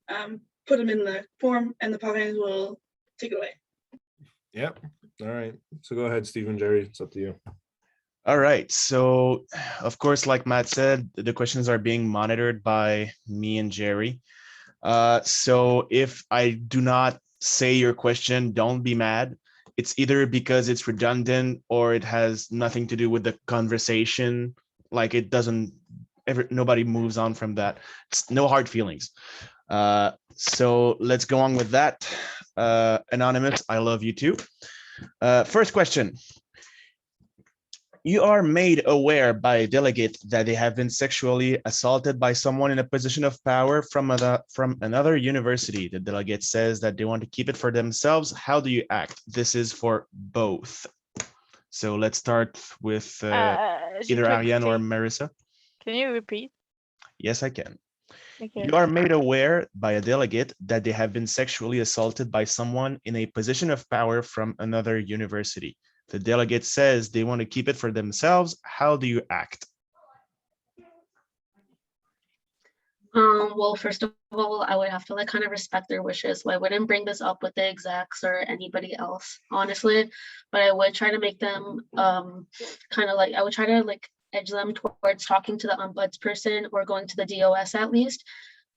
put them in the form and the partners will take it away. Yep. All right. So go ahead, Stephen, Jerry. It's up to you. All right. So, of course, like Matt said, the questions are being monitored by me and Jerry. So if I do not say your question, don't be mad. It's either because it's redundant or it has nothing to do with the conversation. Like it doesn't ever, nobody moves on from that. It's no hard feelings. So let's go on with that. Anonymous, I love you too. First question. You are made aware by a delegate that they have been sexually assaulted by someone in a position of power from another university. The delegate says that they want to keep it for themselves. How do you act? This is for both. So let's start with either Ariane or Marissa. Can you repeat? Yes, I can. Okay. You are made aware by a delegate that they have been sexually assaulted by someone in a position of power from another university. The delegate says they want to keep it for themselves. How do you act? Well, first of all, I would have to like kind of respect their wishes. So I wouldn't bring this up with the execs or anybody else, honestly. But I would try to make them kind of like, I would try to like edge them towards talking to the ombudsperson or going to the DOS at least.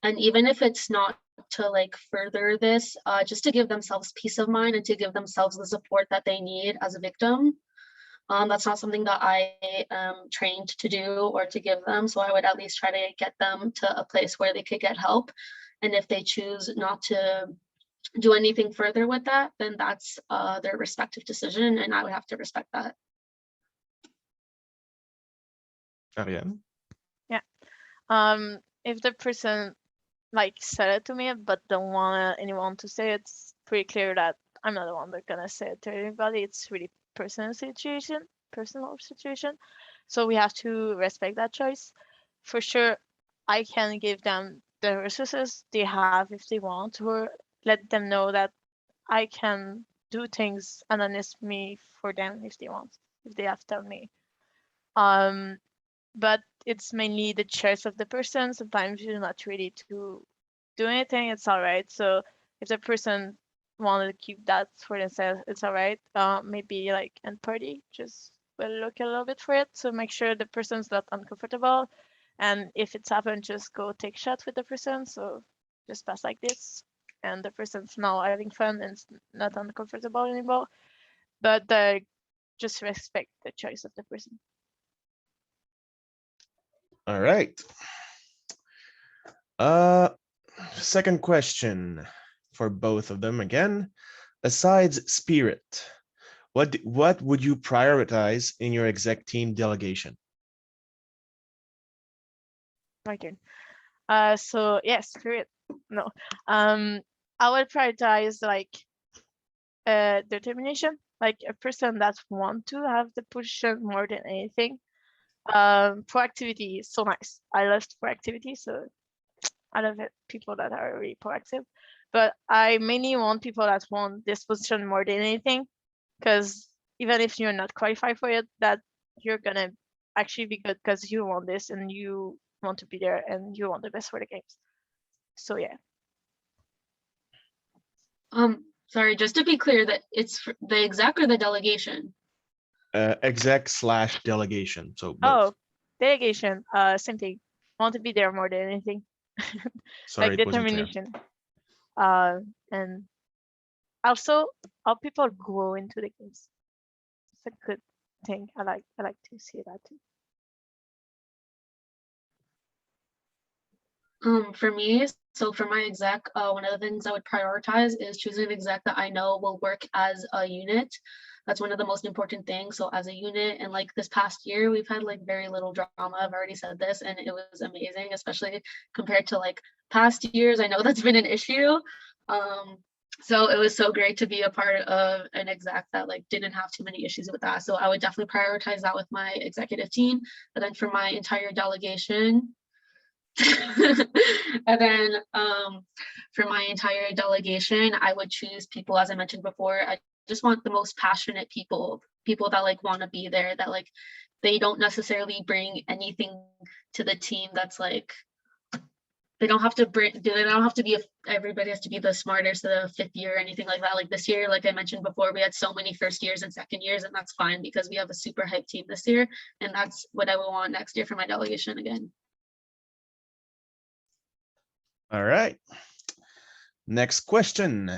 And even if it's not to like further this, just to give themselves peace of mind and to give themselves the support that they need as a victim. That's not something that I am trained to do or to give them. So I would at least try to get them to a place where they could get help. And if they choose not to do anything further with that, then that's their respective decision. And I would have to respect that. Ariane? Yeah. If the person like said it to me but don't want anyone to say it, it's pretty clear that I'm not the one that's gonna say it to anybody. It's really personal situation. So we have to respect that choice. For sure, I can give them the resources they have if they want, or let them know that I can do things anonymously for them if they want, if they have told me. But it's mainly the choice of the person. Sometimes you're not ready to do anything, it's all right. So if the person wanted to keep that for themselves, it's all right. Maybe like end party, just will look a little bit for it. So make sure the person's not uncomfortable. And if it's happened, just go take shots with the person. So just pass like this. And the person's now having fun and it's not uncomfortable anymore. But just respect the choice of the person. All right. Second question for both of them again. Besides spirit, what would you prioritize in your exec team delegation? My turn. So yes, spirit. No. I would prioritize like determination, like a person that want to have the position more than anything. Proactivity is so nice. I love proactivity, so I love it, people that are really proactive. But I mainly want people that want this position more than anything, because even if you're not qualified for it, that you're gonna actually be good because you want this and you want to be there and you want the best for the games. So yeah. Sorry, just to be clear, that it's for the exec or the delegation? Exec / delegation. So both. Oh, delegation. Same thing. Want to be there more than anything. Sorry, like it wasn't clear. determination. And also how people grow into the games. a good thing. I like to see that too. For me, so for my exec, one of the things I would prioritize is choosing an exec that I know will work as a unit. That's one of the most important things. So as a unit, and like this past year, we've had like very little drama. I've already said this, and it was amazing, especially compared to like past years. I know that's been an issue. So it was so great to be a part of an exec that like didn't have too many issues with that. So I would definitely prioritize that with my executive team. But then for my entire delegation, and then for my entire delegation, I would choose people, as I mentioned before, I just want the most passionate people that like want to be there, that like they don't necessarily bring anything to the team that's like they don't have to be everybody has to be the smartest of the fifth year or anything like that. Like this year, like I mentioned before, we had so many first years and second years, and that's fine because we have a super hype team this year, and that's what I would want next year for my delegation again. All right. Next question.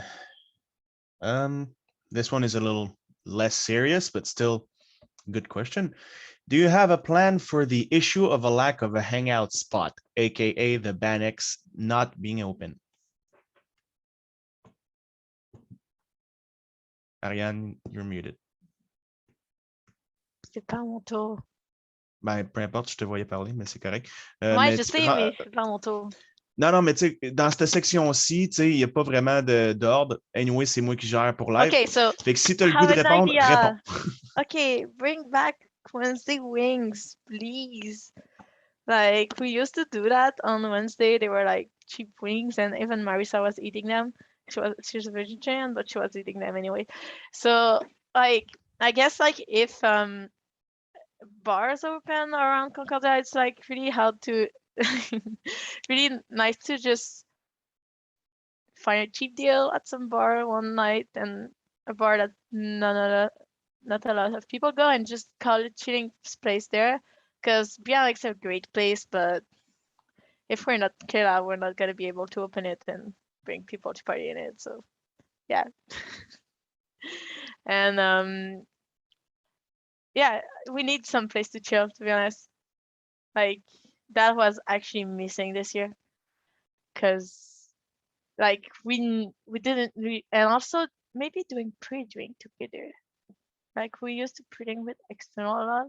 This one is a little less serious, but still good question. Do you have a plan for the issue of a lack of a hangout spot, aka the Bannex not being open? Ariane, you're muted. C'est pas mon tour. Ben, peu importe, je te voyais parler, mais c'est correct. Ouais, mais je sais, mais c'est pas mon tour. Non, mais tu sais, dans cette section-ci, tu sais, il n'y a pas vraiment d'ordre. Anyway, c'est moi qui gère pour live. Okay, so Fait que si tu as le have goût de an répondre, idea. réponds. Okay, bring back Wednesday wings, please. Like we used to do that on Wednesday. They were like cheap wings, and even Marissa was eating them. She's a vegetarian, but she was eating them anyway. So like I guess like if bars open around Concordia, it's like really hard to really nice to just find a cheap deal at some bar one night, and a bar that not a lot of people go, and just call it chilling place there. Because Bialik's a great place, but if we're not Kayla, we're not gonna be able to open it and bring people to party in it. So yeah. And yeah, we need some place to chill, to be honest. Like that was actually missing this year, because like we didn't and also maybe doing pre-drink together. Like we used to pre-drink with external a lot,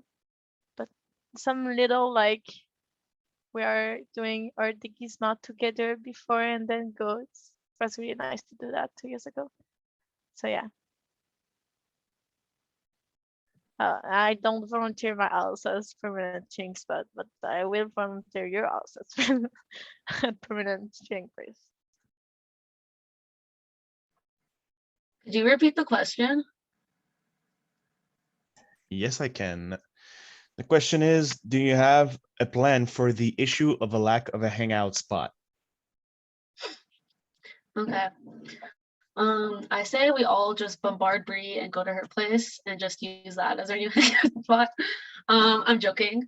but some little like we are doing our déguisement together before and then go. It was really nice to do that 2 years ago. So yeah. I don't volunteer my house as permanent chilling spot, but I will volunteer your house as permanent chilling place. Could you repeat the question? Yes, I can. The question is, do you have a plan for the issue of a lack of a hangout spot? Okay. I say we all just bombard Bree and go to her place and just use that as our new hangout spot. I'm joking.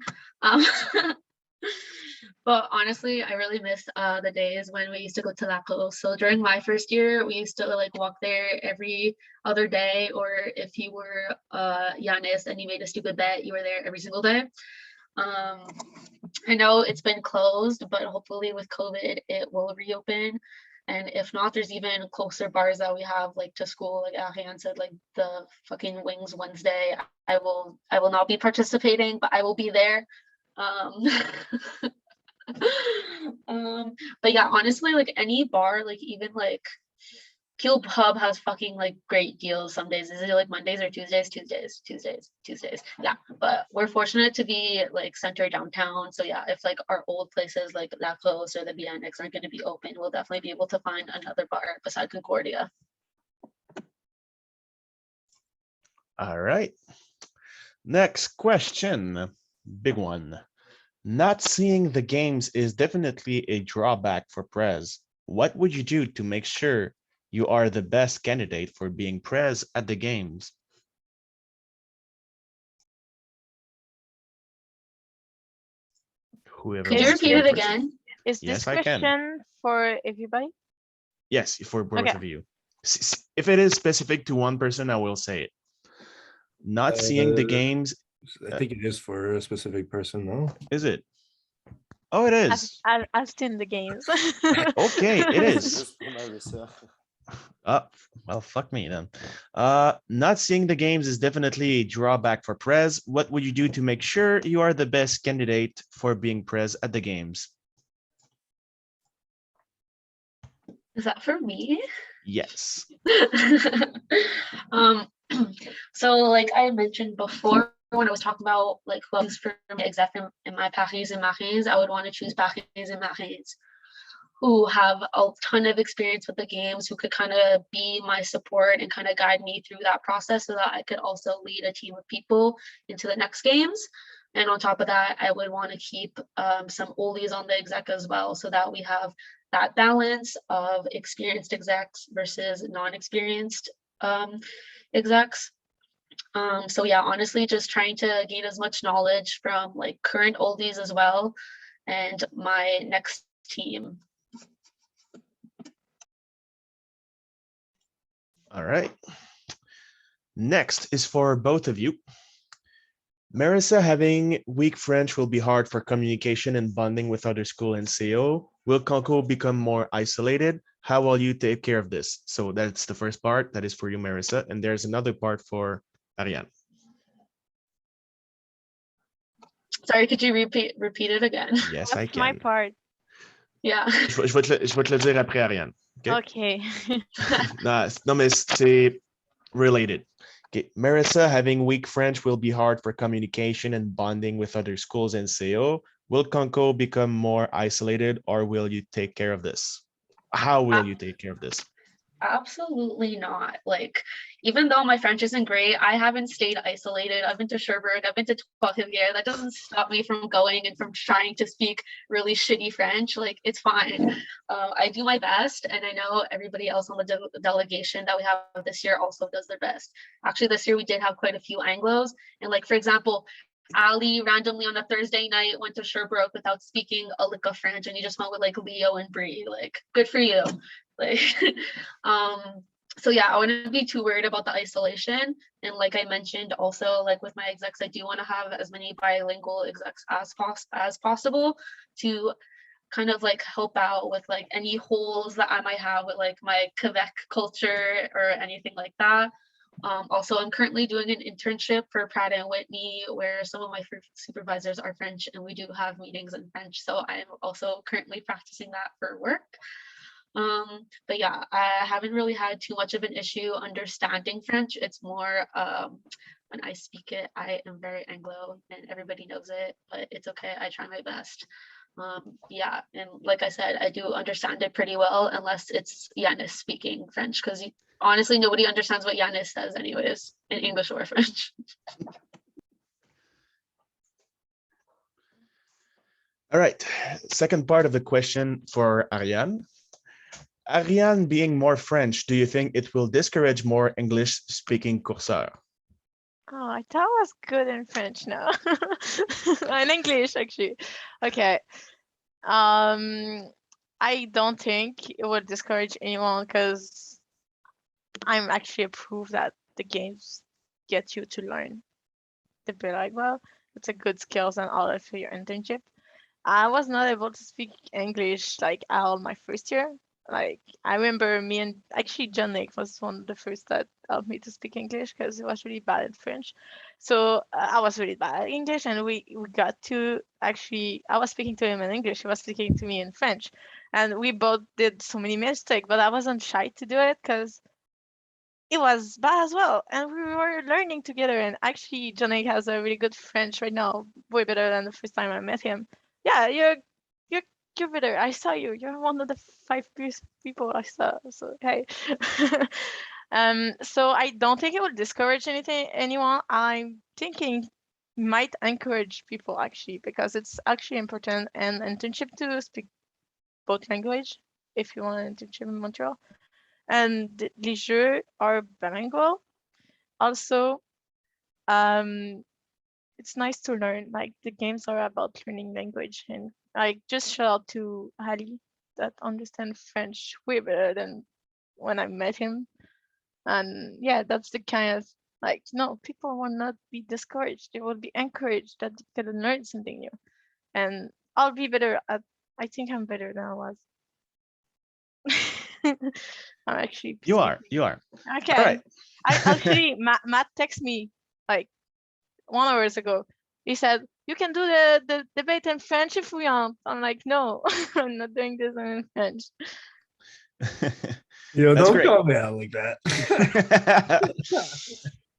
But honestly, I really miss the days when we used to go to Laco. So during my first year, we used to like walk there every other day, or if you were Giannis and you made a stupid bet, you were there every single day. I know it's been closed, but hopefully with COVID, it will reopen. And if not, there's even closer bars that we have like to school, like Ariane said, like the fucking Wings Wednesday. I will not be participating, but I will be there. But yeah, honestly, like any bar, like even like Peel Pub has fucking like great deals some days. Is it like Mondays or Tuesdays? Tuesdays. Yeah, but we're fortunate to be like centered downtown. So yeah, if like our old places like La Close or the BNX aren't going to be open, we'll definitely be able to find another bar beside Concordia. All right. Next question. Big one. Not seeing the games is definitely a drawback for Prez. What would you do to make sure you are the best candidate for being Prez at the games? Whoever. Could you repeat it again? Is this question for everybody? Yes, for both of you. If it is specific to one person, I will say it. Not seeing the games, I think it is for a specific person, no? is it? Oh, it is. I've seen the games. Okay, it is. Just for Marissa. Well, fuck me then. Not seeing the games is definitely a drawback for Prez. What would you do to make sure you are the best candidate for being Prez at the games? Is that for me? Yes. um, so like I mentioned before, when I was talking about like who I was for my exec in my Paris and Marins, I would want to choose Paris and Marins who have a ton of experience with the games, who could kind of be my support and kind of guide me through that process so that I could also lead a team of people into the next games. And on top of that, I would want to keep some oldies on the exec as well, so that we have that balance of experienced execs versus non-experienced execs. So yeah, honestly, just trying to gain as much knowledge from like current oldies as well, and my next team. All right. Next is for both of you. Marissa, having weak French will be hard for communication and bonding with other school and CO. Will Conco become more isolated? How will you take care of this? So that's the first part. That is for you, Marissa. And there's another part for Ariane. Sorry, could you repeat it again? Yes, What's I can. my part? Yeah. Je vais te le dire après, Ariane. Okay. No, mais c'est related. Okay, Marissa, having weak French will be hard for communication and bonding with other schools and CO. Will Conco become more isolated, or will you take care of this? How will you take care of this? Absolutely not. Like, even though my French isn't great, I haven't stayed isolated. I've been to Sherbrooke, I've been to Trois-Rivières. That doesn't stop me from going and from trying to speak really shitty French. Like, it's fine. I do my best, and I know everybody else on the delegation that we have this year also does their best. Actually, this year we did have quite a few Anglos, and like, for example, Ali randomly on a Thursday night went to Sherbrooke without speaking a lick of French, and he just went with like Leo and Brie. Like, good for you. Like, so yeah, I wouldn't be too worried about the isolation. And like I mentioned, also like with my execs, I do want to have as many bilingual execs as possible to kind of like help out with like any holes that I might have with like my Quebec culture or anything like that. Also, I'm currently doing an internship for Pratt and Whitney where some of my supervisors are French and we do have meetings in French. So I'm also currently practicing that for work. But yeah, I haven't really had too much of an issue understanding French. It's more when I speak it, I am very Anglo and everybody knows it, but it's okay. I try my best. Yeah, and like I said, I do understand it pretty well unless it's Yanis speaking French, because honestly, nobody understands what Yanis says anyways in English or French. All right, second part of the question for Ariane. Ariane being more French, do you think it will discourage more English-speaking curseurs? Oh, I thought I was good in French now. In English, actually. Okay. I don't think it would discourage anyone because I'm actually a proof that the games get you to learn the bilingual. It's a good skills and all for your internship. I was not able to speak English like all my first year. Like I remember me and actually John Nick was one of the first that helped me to speak English because he was really bad at French. So I was really bad at English, and we got to actually I was speaking to him in English, he was speaking to me in French, and we both did so many mistakes. But I wasn't shy to do it because it was bad as well, and we were learning together. And actually, John Nick has a really good French right now, way better than the first time I met him. Yeah, you're better. I saw you. You're one of the 5 people I saw. So hey. So I don't think it will discourage anyone. I'm thinking might encourage people actually, because it's actually important and internship to speak both language if you want an internship in Montreal. And les jeux are bilingual. Also, it's nice to learn. Like the games are about learning language, and like just shout out to Ali that understands French way better than when I met him. And yeah, that's the kind of Like, no, people will not be discouraged. They will be encouraged that they can learn something new. And I'll be better at, I think I'm better than I was. I'm actually. You are. Okay. All right. I actually, Matt texted me like 1 hour ago. He said, you can do the debate in French if we want. I'm like, no, I'm not doing this in French. Yo, That's don't great. call me out like that.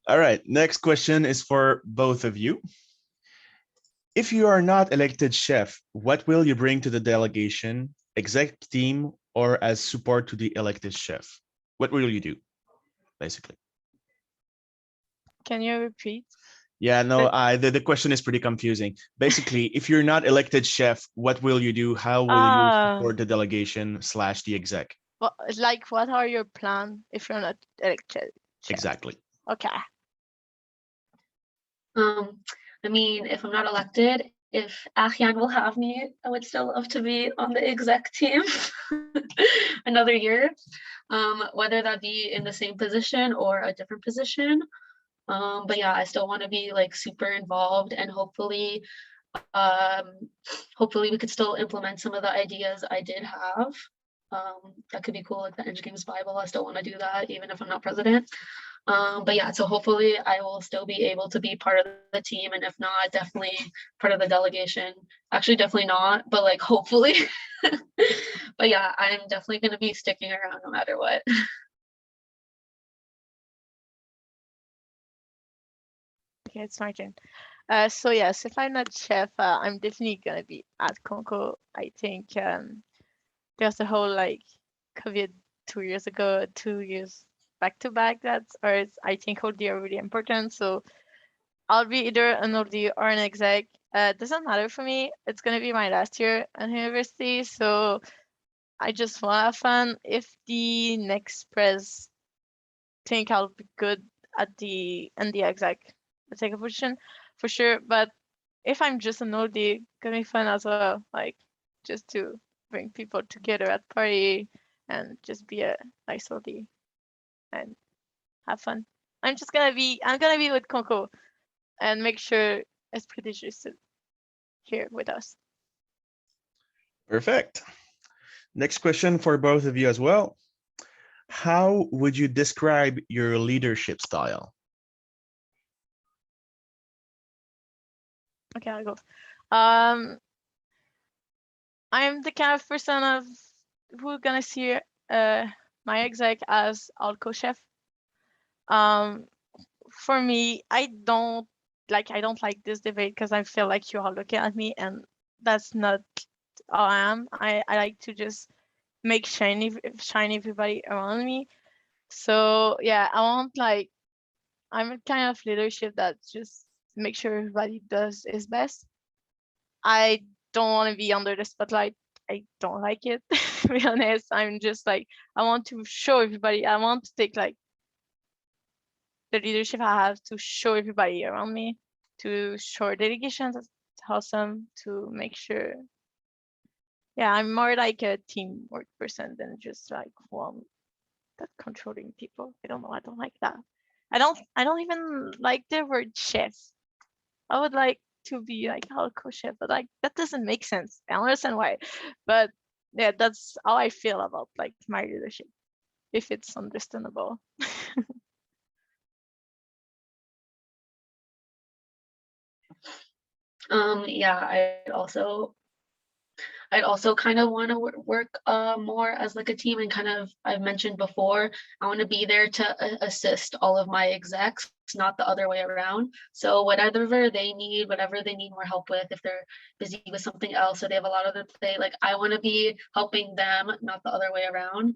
All right. Next question is for both of you. If you are not elected chef, what will you bring to the delegation, exec team, or as support to the elected chef? What will you do, basically? Can you repeat? Yeah, no, the question is pretty confusing. Basically, if you're not elected chef, what will you do? How will you support the delegation / the exec? Well, like, what are your plans if you're not elected chef? Exactly. Okay. I mean, if I'm not elected, if Achian will have me, I would still love to be on the exec team another year, whether that be in the same position or a different position. But yeah, I still want to be like super involved, and hopefully we could still implement some of the ideas I did have. That could be cool, like the Edge Games Bible. I still want to do that even if I'm not president. But yeah, so hopefully I will still be able to be part of the team, and if not, definitely part of the delegation. Actually, definitely not, but like hopefully. But yeah, I'm definitely going to be sticking around no matter what. Okay, it's my turn. So yes, if I'm not chef, I'm definitely gonna be at Conco. I think there's a whole like COVID 2 years ago, 2 years back to back. I think OD are really important. So I'll be either an OD or an exec. Doesn't matter for me. It's gonna be my last year at university, so I just want to have fun. If the next press think I'll be good at the exec position, for sure. But if I'm just an oldie, gonna be fun as well. Like, just to bring people together at party and just be a nice oldie and have fun. I'm gonna be with Conco and make sure Esprit is here with us. Perfect. Next question for both of you as well. How would you describe your leadership style? Okay, I'll go. I'm the kind of person who's gonna see my exec as our co-chef. For me, I don't like this debate because I feel like you are looking at me, and that's not how I am. I like to just make shine everybody around me. So yeah, I'm a kind of leadership that just make sure everybody does his best. I don't want to be under the spotlight. I don't like it, to be honest. I'm just like, I want to show everybody. I want to take like the leadership I have to show everybody around me, to show delegations that's awesome, to make sure. Yeah, I'm more like a teamwork person than just like one that controlling people. I don't know. I don't like that. I don't even like the word chef. I would like to be like co-chef, but like that doesn't make sense. I understand why, but yeah, that's how I feel about like my leadership, if it's understandable. Yeah, I'd also kind of want to work more as like a team, and kind of, I've mentioned before, I want to be there to assist all of my execs, not the other way around. So whatever they need more help with, if they're busy with something else or they have a lot on their plate, like I want to be helping them, not the other way around.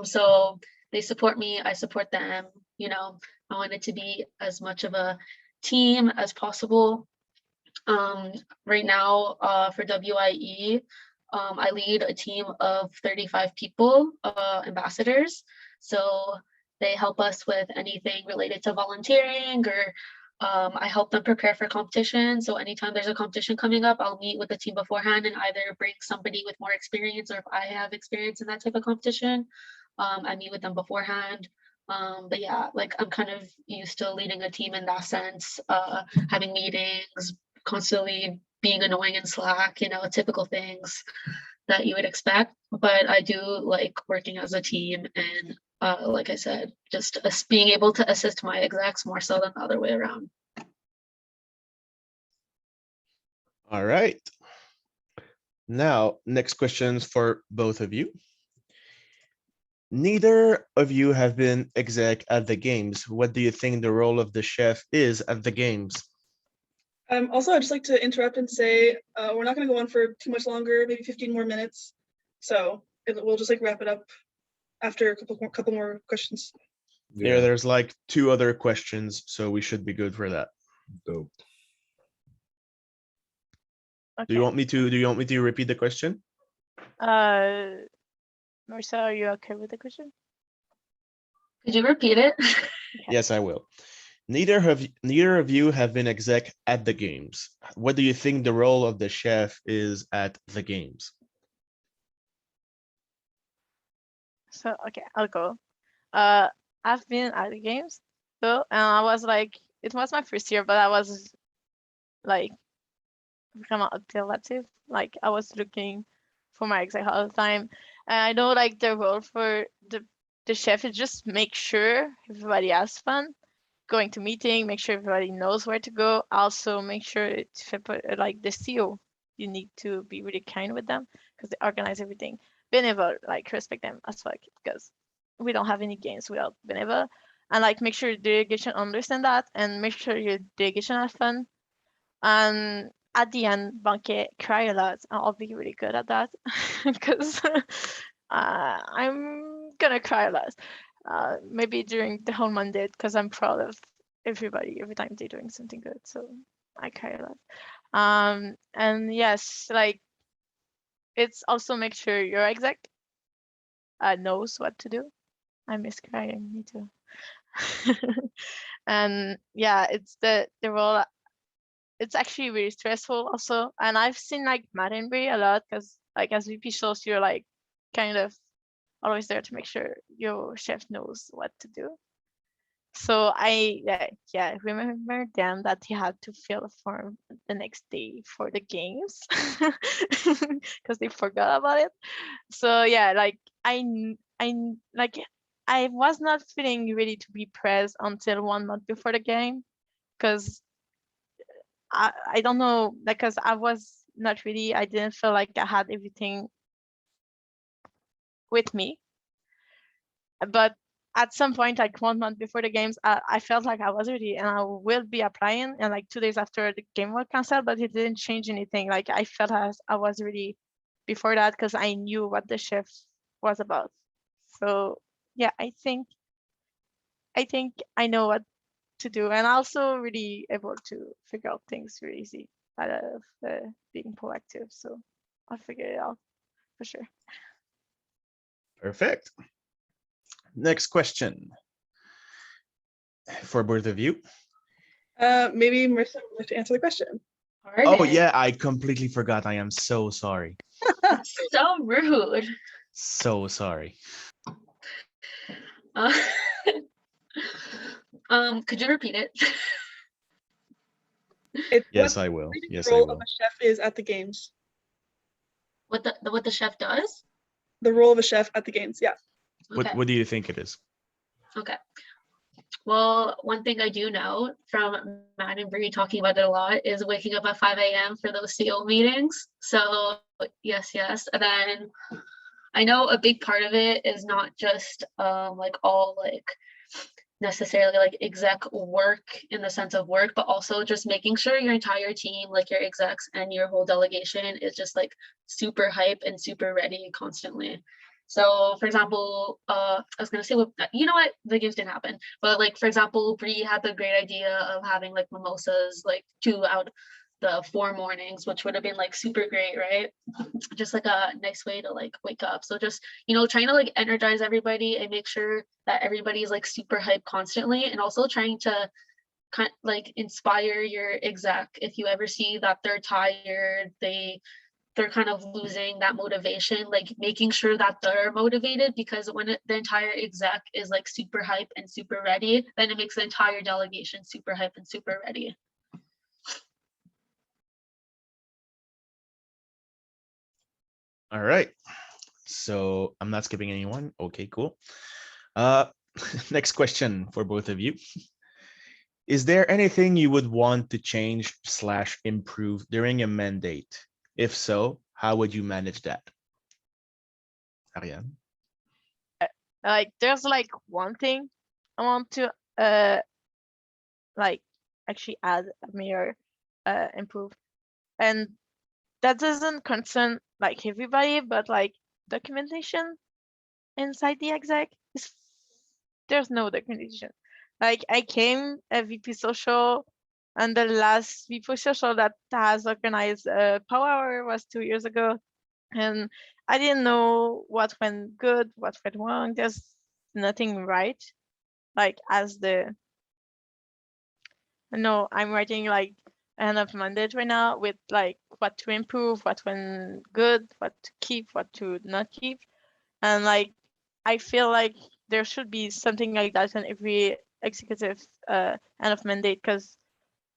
So they support me, I support them, you know. I want it to be as much of a team as possible. Right now, for WIE, I lead a team of 35 people, ambassadors. So they help us with anything related to volunteering, or I help them prepare for competition. So anytime there's a competition coming up, I'll meet with the team beforehand and either bring somebody with more experience, or if I have experience in that type of competition, I meet with them beforehand. But yeah, like I'm kind of used to leading a team in that sense, having meetings, constantly being annoying in Slack, typical things that you would expect. But I do like working as a team and like I said, just being able to assist my execs more so than the other way around. All right. Now, next questions for both of you. Neither of you have been exec at the games. What do you think the role of the chef is at the games? Also, I'd just like to interrupt and say we're not going to go on for too much longer, maybe 15 more minutes. So we'll just like wrap it up after a couple more questions. Yeah, there's like 2 other questions, so we should be good for that. Dope. Okay. Do you want me to repeat the question? Marissa, are you okay with the question? Could you repeat it? Yes, I will. Neither of you have been exec at the games. What do you think the role of the chef is at the games? So okay, I'll go. I've been at the games, so and I was like, it was my first year, but I was like, vraiment observative. Like I was looking for my exec all the time, and I know like the role for the chef is just make sure everybody has fun, going to meeting, make sure everybody knows where to go. Also make sure it's like the CEO, you need to be really kind with them because they organize everything. Benevolent, like respect them as fuck because we don't have any games without benevolent. And like make sure your delegation understand that and make sure your delegation has fun. And at the end, banquet, cry a lot. I'll be really good at that because I'm gonna cry a lot. Maybe during the whole mandate because I'm proud of everybody every time they're doing something good. So I cry a lot. And yes, like it's also make sure your exec knows what to do. I miss crying, me too. And yeah, it's the role. It's actually really stressful also. And I've seen like MattPadtai a lot because like as VP shows, you're like kind of always there to make sure your chef knows what to do. So I remember then that he had to fill a form the next day for the games because they forgot about it. So yeah, like I was not feeling ready to be pressed until 1 month before the game because I don't know, because I was not really, I didn't feel like I had everything with me. But at some point, like 1 month before the games, I felt like I was ready and I will be applying. And like 2 days after the game was canceled, but it didn't change anything. Like I felt as I was ready before that because I knew what the chef was about. So yeah, I think I know what to do, and also really able to figure out things really easy out of being proactive. So I'll figure it out for sure. Perfect. Next question for both of you. Maybe Marissa would like to answer the question. Oh yeah, I completely forgot. I am so sorry. So rude. So sorry. Could you repeat it? Yes, I will. Yes, I role will. of a chef is at the games. What the chef does? The role of a chef at the games, yeah. Okay. What do you think it is? Okay. Well, one thing I do know from Matt and Bree talking about it a lot is waking up at 5 a.m. for those CO meetings. So yes. And then I know a big part of it is not just like all like necessarily like exec work in the sense of work, but also just making sure your entire team, like your execs and your whole delegation is just like super hype and super ready constantly. So for example, I was gonna say, you know what, the games didn't happen, but like for example, Bree had the great idea of having like mimosas like 2 out the 4 mornings, which would have been like super great, right? Just like a nice way to like wake up. So just, trying to like energize everybody and make sure that everybody's like super hyped constantly, and also trying to kind of like inspire your exec. If you ever see that they're tired, they they're kind of losing that motivation, like making sure that they're motivated, because when the entire exec is like super hype and super ready, then it makes the entire delegation super hype and super ready. All right. So I'm not skipping anyone. Okay, cool. Next question for both of you. Is there anything you would want to change / improve during a mandate? If so, how would you manage that? Ariane? Like there's like one thing I want to like actually add, or improve, and that doesn't concern like everybody, but like documentation inside the exec is, there's no documentation. Like I came a VP social, and the last VP social that has organized a power hour was 2 years ago, and I didn't know what went good, what went wrong. There's nothing right. Like as the, no, I'm writing like end of mandate right now with like what to improve, what went good, what to keep, what to not keep. And like I feel like there should be something like that in every executive end of mandate, because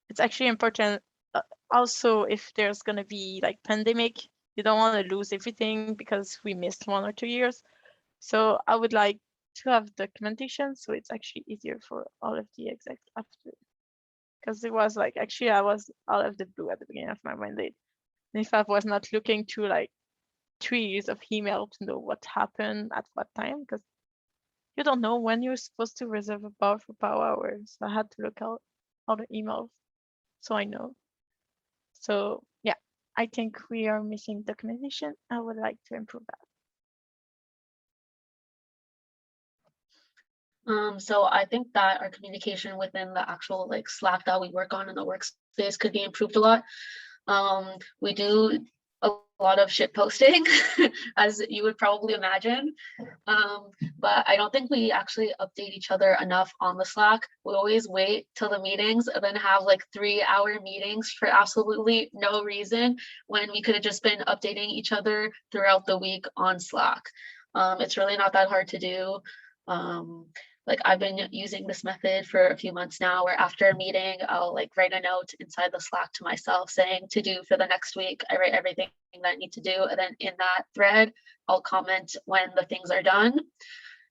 it's actually important. Also, if there's gonna be like pandemic, you don't want to lose everything because we missed 1 or 2 years. So I would like to have documentation, so it's actually easier for all of the exec after. Because it was like, actually I was out of the blue at the beginning of my mandate. And if I was not looking to like 3 years of email to know what happened at what time, because you don't know when you're supposed to reserve a bar for power hours. So I had to look out all the emails so I know. So yeah, I think we are missing documentation. I would like to improve that. So I think that our communication within the actual like Slack that we work on in the workspace could be improved a lot. We do a lot of shit posting, as you would probably imagine. But I don't think we actually update each other enough on the Slack. We always wait till the meetings and then have like 3-hour meetings for absolutely no reason, when we could have just been updating each other throughout the week on Slack. It's really not that hard to do. Like I've been using this method for a few months now, where after a meeting, I'll like write a note inside the Slack to myself saying to do for the next week. I write everything that I need to do. And then in that thread, I'll comment when the things are done.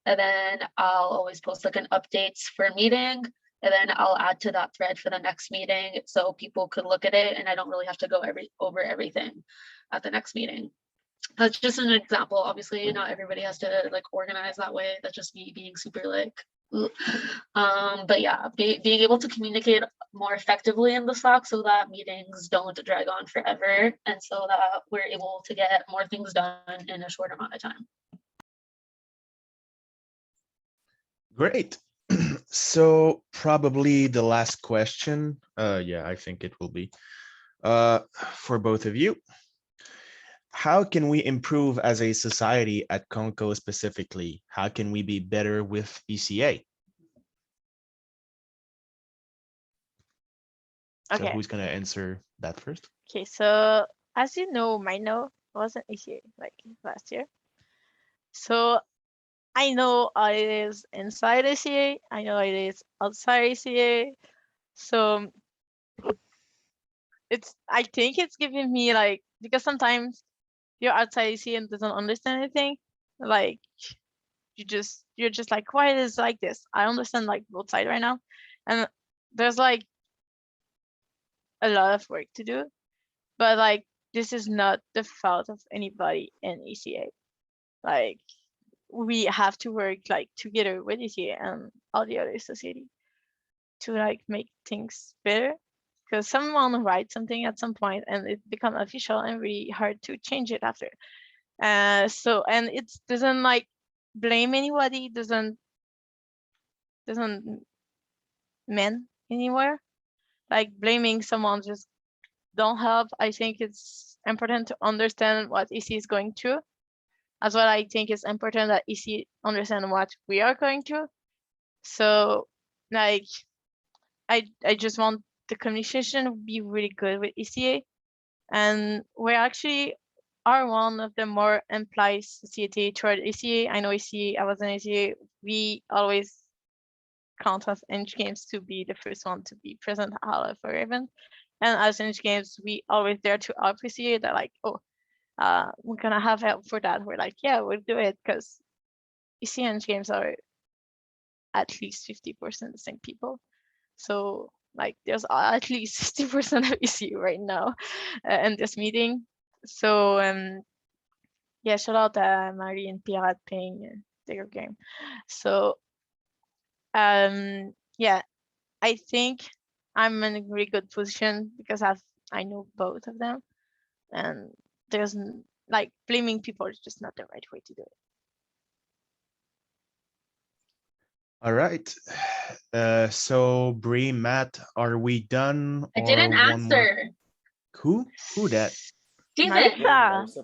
And then I'll always post like an updates for a meeting. And then I'll add to that thread for the next meeting, so people could look at it and I don't really have to go over everything at the next meeting. That's just an example. Obviously, not everybody has to like organize that way. That's just me being super like, but yeah, being able to communicate more effectively in the Slack, so that meetings don't drag on forever, and so that we're able to get more things done in a short amount of time. Great. So probably the last question. Yeah, I think it will be for both of you. How can we improve as a society at Conco specifically? How can we be better with ECA? Okay. So who's going to answer that first? Okay, so as you know, I was an ECA like last year. So I know how it is inside ECA. I know it is outside ECA. So I think it's giving me like, because sometimes you're outside ECA and doesn't understand anything. Like you're just like, why it is like this? I understand like both sides right now. And there's like a lot of work to do, but like this is not the fault of anybody in ECA. Like we have to work like together with ECA and all the other society to like make things better, because someone writes something at some point and it becomes official and really hard to change it after. So, and it doesn't like blame anybody, doesn't mean anywhere. Like blaming someone just don't help. I think it's important to understand what EC is going through, as well. I think it's important that EC understand what we are going through. So like I just want the communication to be really good with ECA, and we're actually are one of the more implied society toward ECA. I know ECA, I was in ECA, we always count as Eng Games to be the first one to be present at all of our event. And as Eng Games, we always there to appreciate that, like, oh, we're gonna have help for that. We're like, yeah, we'll do it, because ECA Eng Games are at least 50% the same people. So like there's at least 60% of ECU right now in this meeting. So yeah, shout out to Marie and Pierre playing their game. So yeah, I think I'm in a really good position because I know both of them, and there's like blaming people is just not the right way to do it. All right. So Bree, Matt, are we done? I or didn't one more? answer. Who that? Steven. Marissa.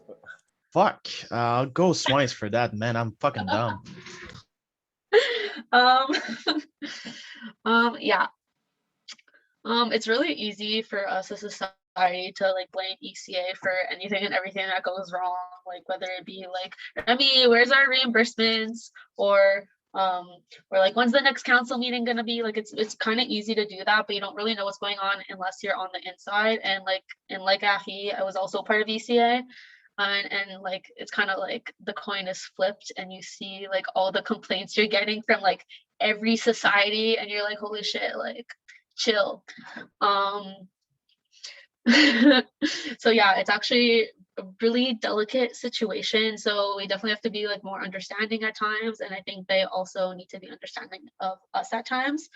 Fuck. I'll go Swines for that, man. I'm fucking dumb. Yeah. It's really easy for us as a society to like blame ECA for anything and everything that goes wrong, like whether it be like, Remy, where's our reimbursements, or like when's the next council meeting gonna be? Like it's kind of easy to do that, but you don't really know what's going on unless you're on the inside. And like Ahi, I was also part of ECA. And like it's kind of like the coin is flipped and you see like all the complaints you're getting from like every society, and you're like, holy shit, like chill. So yeah, it's actually a really delicate situation, so we definitely have to be like more understanding at times, and I think they also need to be understanding of us at times.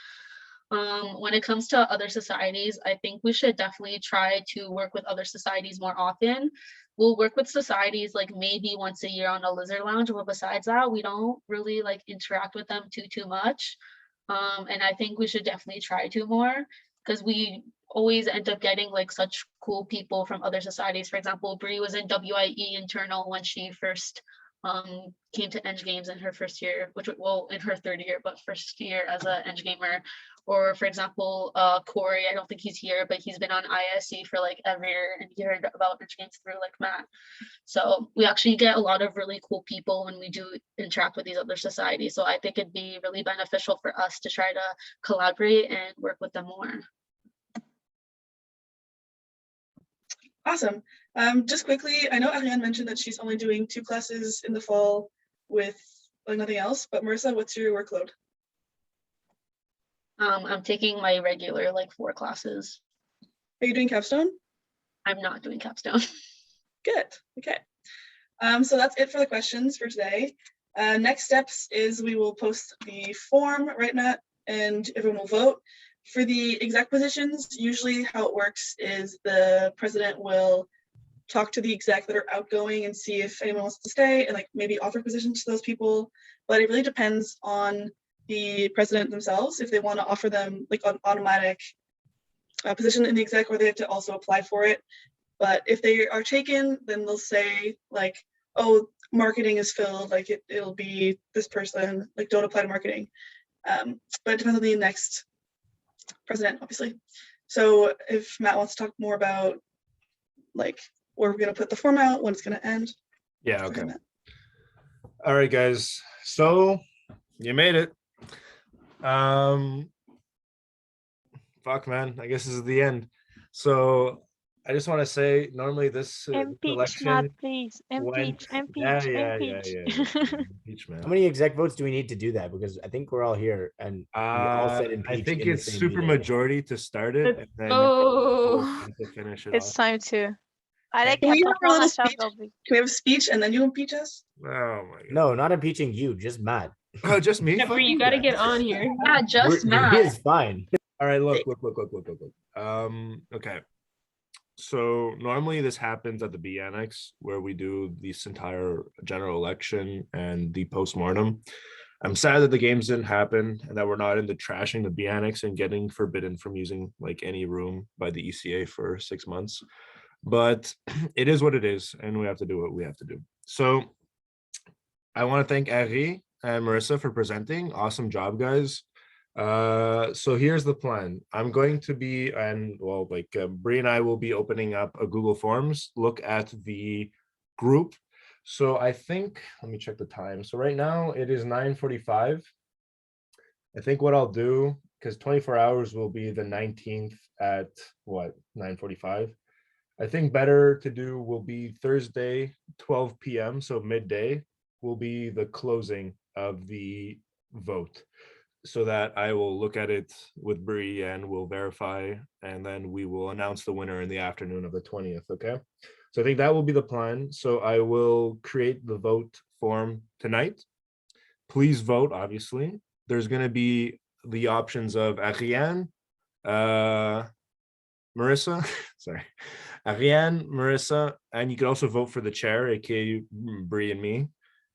When it comes to other societies, I think we should definitely try to work with other societies more often. We'll work with societies like maybe once a year on a lizard lounge, but besides that, we don't really like interact with them too much. And I think we should definitely try to more, because we always end up getting like such cool people from other societies. For example, Bree was in WIE internal when she first came to Eng Games in her first year, well, in her third year, but first year as a Eng Gamer. Or for example, Corey, I don't think he's here, but he's been on ISC for like every year, and he heard about Eng Games through like Matt. So we actually get a lot of really cool people when we do interact with these other societies. So I think it'd be really beneficial for us to try to collaborate and work with them more. Awesome. Just quickly, I know Ariane mentioned that she's only doing 2 classes in the fall with like nothing else, but Marissa, what's your workload? I'm taking my regular like 4 classes. Are you doing capstone? I'm not doing capstone. Good. Okay. So that's it for the questions for today. Next steps is we will post the form, right, Matt, and everyone will vote. For the exec positions, usually how it works is the president will talk to the exec that are outgoing and see if anyone wants to stay and like maybe offer positions to those people. But it really depends on the president themselves if they want to offer them like an automatic position in the exec, or they have to also apply for it. But if they are taken, then they'll say like, oh, marketing is filled, like it'll be this person, like don't apply to marketing. But it depends on the next president, obviously. So if Matt wants to talk more about like where we're going to put the form out, when it's going to end. Yeah, okay. All right, guys. So you made it. Fuck, man. I guess this is the end. So I just want to say, normally this Impeach, Matt, please. Impeach. Impeach, man. How many exec votes do we need to do that? Because I think we're all here and we all said impeach. I think in the it's same super meeting. majority to start it, and then to finish it It's off. time to. I like Can we have a little Can speech? Can we have a speech and then you impeach us? Oh my god. No, not impeaching you, just Matt. Oh, just me? Jeffrey, you gotta get on here. Yeah, just Matt. He is fine. All right, look. Okay. So normally this happens at the B Annex, where we do this entire general election and the postmortem. I'm sad that the games didn't happen and that we're not in the trashing the B Annex and getting forbidden from using like any room by the ECA for 6 months. But it is what it is, and we have to do what we have to do. So I want to thank Ari and Marissa for presenting. Awesome job, guys. So here's the plan. I'm going to be, and well, like Bree and I will be opening up a Google Forms. Look at the group. So I think, let me check the time. So right now it is 9:45. I think what I'll do, because 24 hours will be the 19th at what, 9:45. I think better to do will be Thursday, 12 p.m. So midday will be the closing of the vote, so that I will look at it with Bree and we'll verify, and then we will announce the winner in the afternoon of the 20th. Okay. So I think that will be the plan. So I will create the vote form tonight. Please vote, obviously. There's going to be the options of Ariane, Marissa, sorry, Ariane, Marissa, and you can also vote for the chair, aka Bree and me,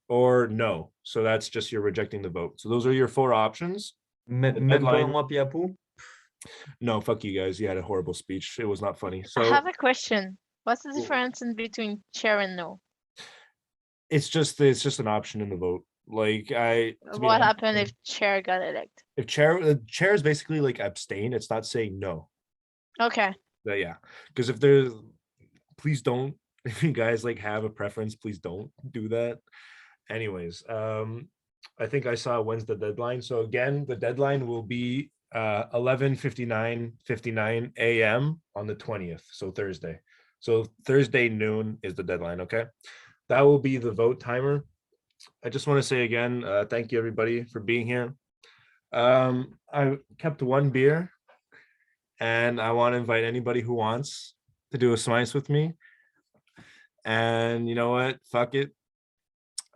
or no. So that's just you're rejecting the vote. So those are your 4 options. Même pas deadline- moi puis Apu? No, fuck you guys. You had a horrible speech. It was not funny. So I have a question. What's the difference in between chair and no? it's just an option in the vote. Like to be What honest, happened if chair got elected? if the chair is basically like abstain. It's not saying no. Okay. But yeah, because if there's, please don't. If you guys like have a preference, please don't do that. Anyways, I think I saw when's the deadline. So again, the deadline will be 11:59 a.m. on the 20th. So Thursday. So Thursday noon is the deadline. Okay, that will be the vote timer. I just want to say again, thank you everybody for being here. I kept 1 beer, and I want to invite anybody who wants to do a slice with me. And you know what? Fuck it.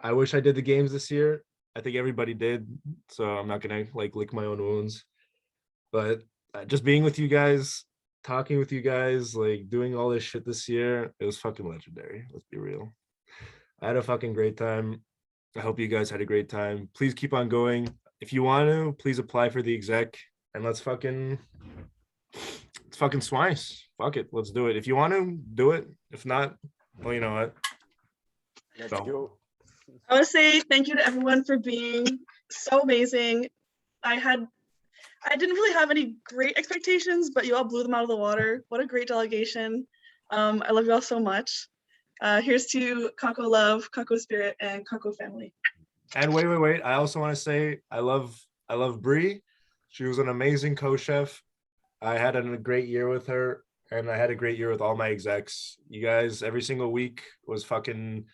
I wish I did the games this year. I think everybody did, so I'm not gonna like lick my own wounds. But just being with you guys, talking with you guys, like doing all this shit this year, it was fucking legendary. Let's be real. I had a fucking great time. I hope you guys had a great time. Please keep on going. If you want to, please apply for the exec, and let's fucking swice. Fuck it, let's do it. If you want to do it, if not, well, you know what? Let's So. go. I want to say thank you to everyone for being so amazing. I didn't really have any great expectations, but you all blew them out of the water. What a great delegation. I love you all so much. Here's to Conco love, Conco spirit, and Conco family. And wait. I also want to say I love Bree. She was an amazing co-chef. I had a great year with her, and I had a great year with all my execs. You guys, every single week was fucking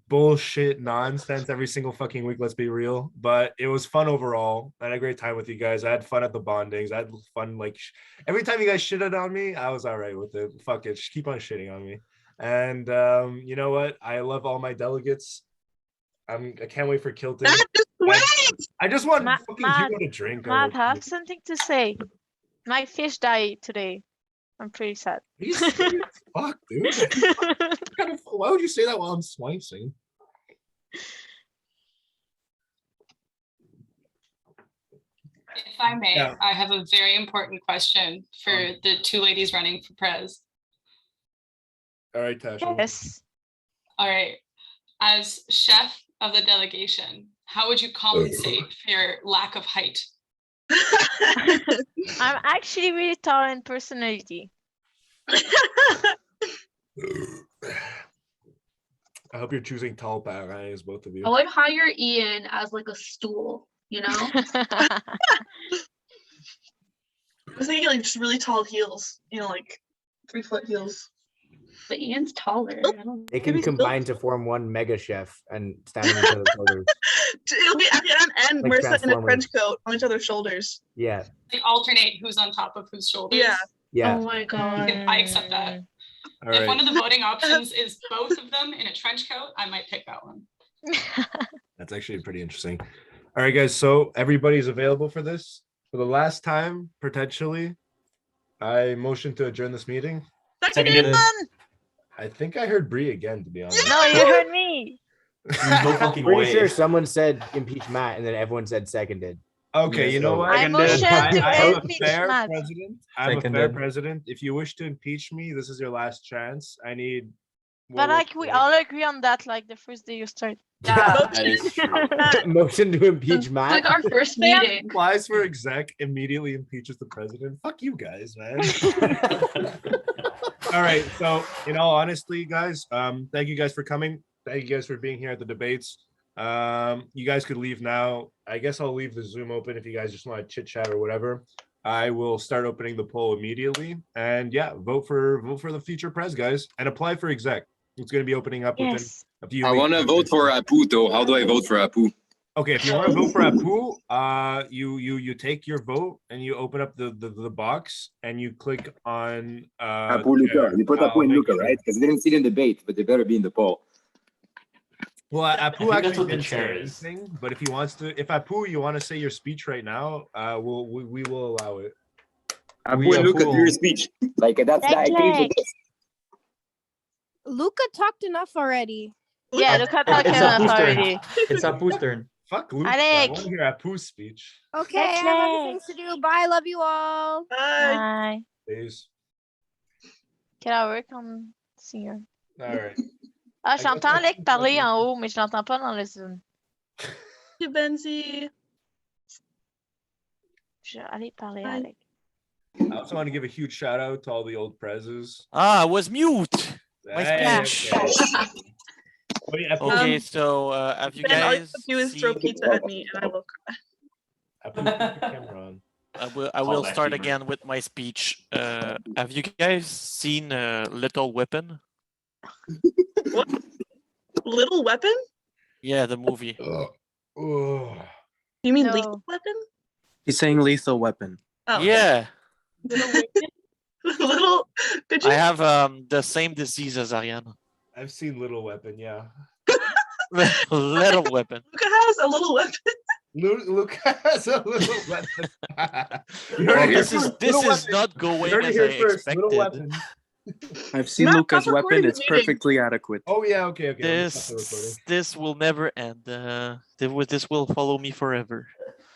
bullshit nonsense every single fucking week, let's be real, but it was fun overall. I had a great time with you guys. I had fun at the bondings. I had fun, like every time you guys shitted on me, I was all right with it. Fuck it, just keep on shitting on me. And you know what, I love all my delegates. I can't wait for Kilton. I just want fucking Hugo to drink. Matt, I have something to say. My fish died today. I'm pretty sad. Fuck, dude. Why would you say that while I'm swiping? If I may, Yeah. I have a very important question for the 2 ladies running for prez. All right, Tasha. Yes. All right. As chef of the delegation, how would you compensate for your lack of height? I'm actually really tall in personality. I hope you're choosing tall parents, both of you. I would hire Ian as like a stool, you know? I was thinking like just really tall heels, like 3-foot heels. But Ian's taller. I don't They can combine to form one mega chef and stand on each other's shoulders. It'll be Ariane and Like Marissa in a Transformers. trench coat on each other's shoulders. Yeah. They alternate who's on top of whose shoulders. Yeah. Yeah. Oh my god. I accept that. All If right. one of the voting options is both of them in a trench coat, I might pick that one. That's actually pretty interesting. All right, guys. So everybody's available for this. For the last time, potentially, I motion to adjourn this meeting. Seconded. I think I heard Bree again, to be honest. No, you heard me. There's no fucking Pretty way. sure someone said impeach Matt and then everyone said seconded. Okay, you know what? I motion to I'm a impeach fair Matt. president. I'm a fair Seconded. president. If you wish to impeach me, this is your last chance. I need But like we all agree on that, like the first day you start. Yeah. That is true. Motion to impeach It's Matt. like our first Sam meeting. applies for exec, immediately impeaches the president. Fuck you guys, man. All right. So, in all honesty, guys, thank you guys for coming. Thank you guys for being here at the debates. You guys could leave now. I guess I'll leave the Zoom open if you guys just want to chit chat or whatever. I will start opening the poll immediately, and yeah, vote for the future pres, guys, and apply for exec. It's going to be opening up within Yes. a few I weeks. want to vote for Apu though. How do I vote for Apu? Okay, if you want to vote for Apu, you take your vote and you open up the box and you click on Apu Luca. You put I'll Apu and make Luca, it- right? Because they didn't see it in the debate, but they better be in the poll. Well, I Apu think that's actually what the didn't say chair is. anything, but if he wants to, if Apu, you want to say your speech right now, we will allow it. Apu and Luca, do your speech. Like that's that. I think Luca talked enough already. Yeah, look at that It's enough Apu's turn. already. It's Apu's turn. Fuck Luke. I Alec. want to hear Apu's speech. Okay, I have other things to do. Bye, love you all. Bye. Bye. Please. Can I work on singer? All right. Ah, guess j'entends that's Alec it. parler en haut, mais je l'entends pas dans le Zoom. You, Benzie. Je vais aller parler à Bye. Alec. I also want to give a huge shout out to all the old prezes. Ah, I was mute. My Hey, speech. okay. Wait, Apu, Okay, so have you Ben, all you guys have to do is throw seen- pizza at me and I will cry. Apu, keep your camera on. I will Callback start humor. again with my speech. Have you guys seen Little Weapon? What? Little Weapon? Yeah, the movie. Oh. You mean No. Lethal Weapon? He's saying Lethal Weapon. Oh. Yeah, Little Weapon? Little. Did you? I have the same disease as Ariana. I've seen Little Weapon, yeah. Little Weapon. Luca has a little weapon. Luke has a little weapon. You heard Well, it here this is first. this Little is weapon. not You going heard it as here I first. Little expected. weapon. I've seen Matt, Luca's stop weapon. recording the It's meeting. perfectly adequate. Oh yeah, okay. Let me stop the recording. This will never end. This will follow me forever.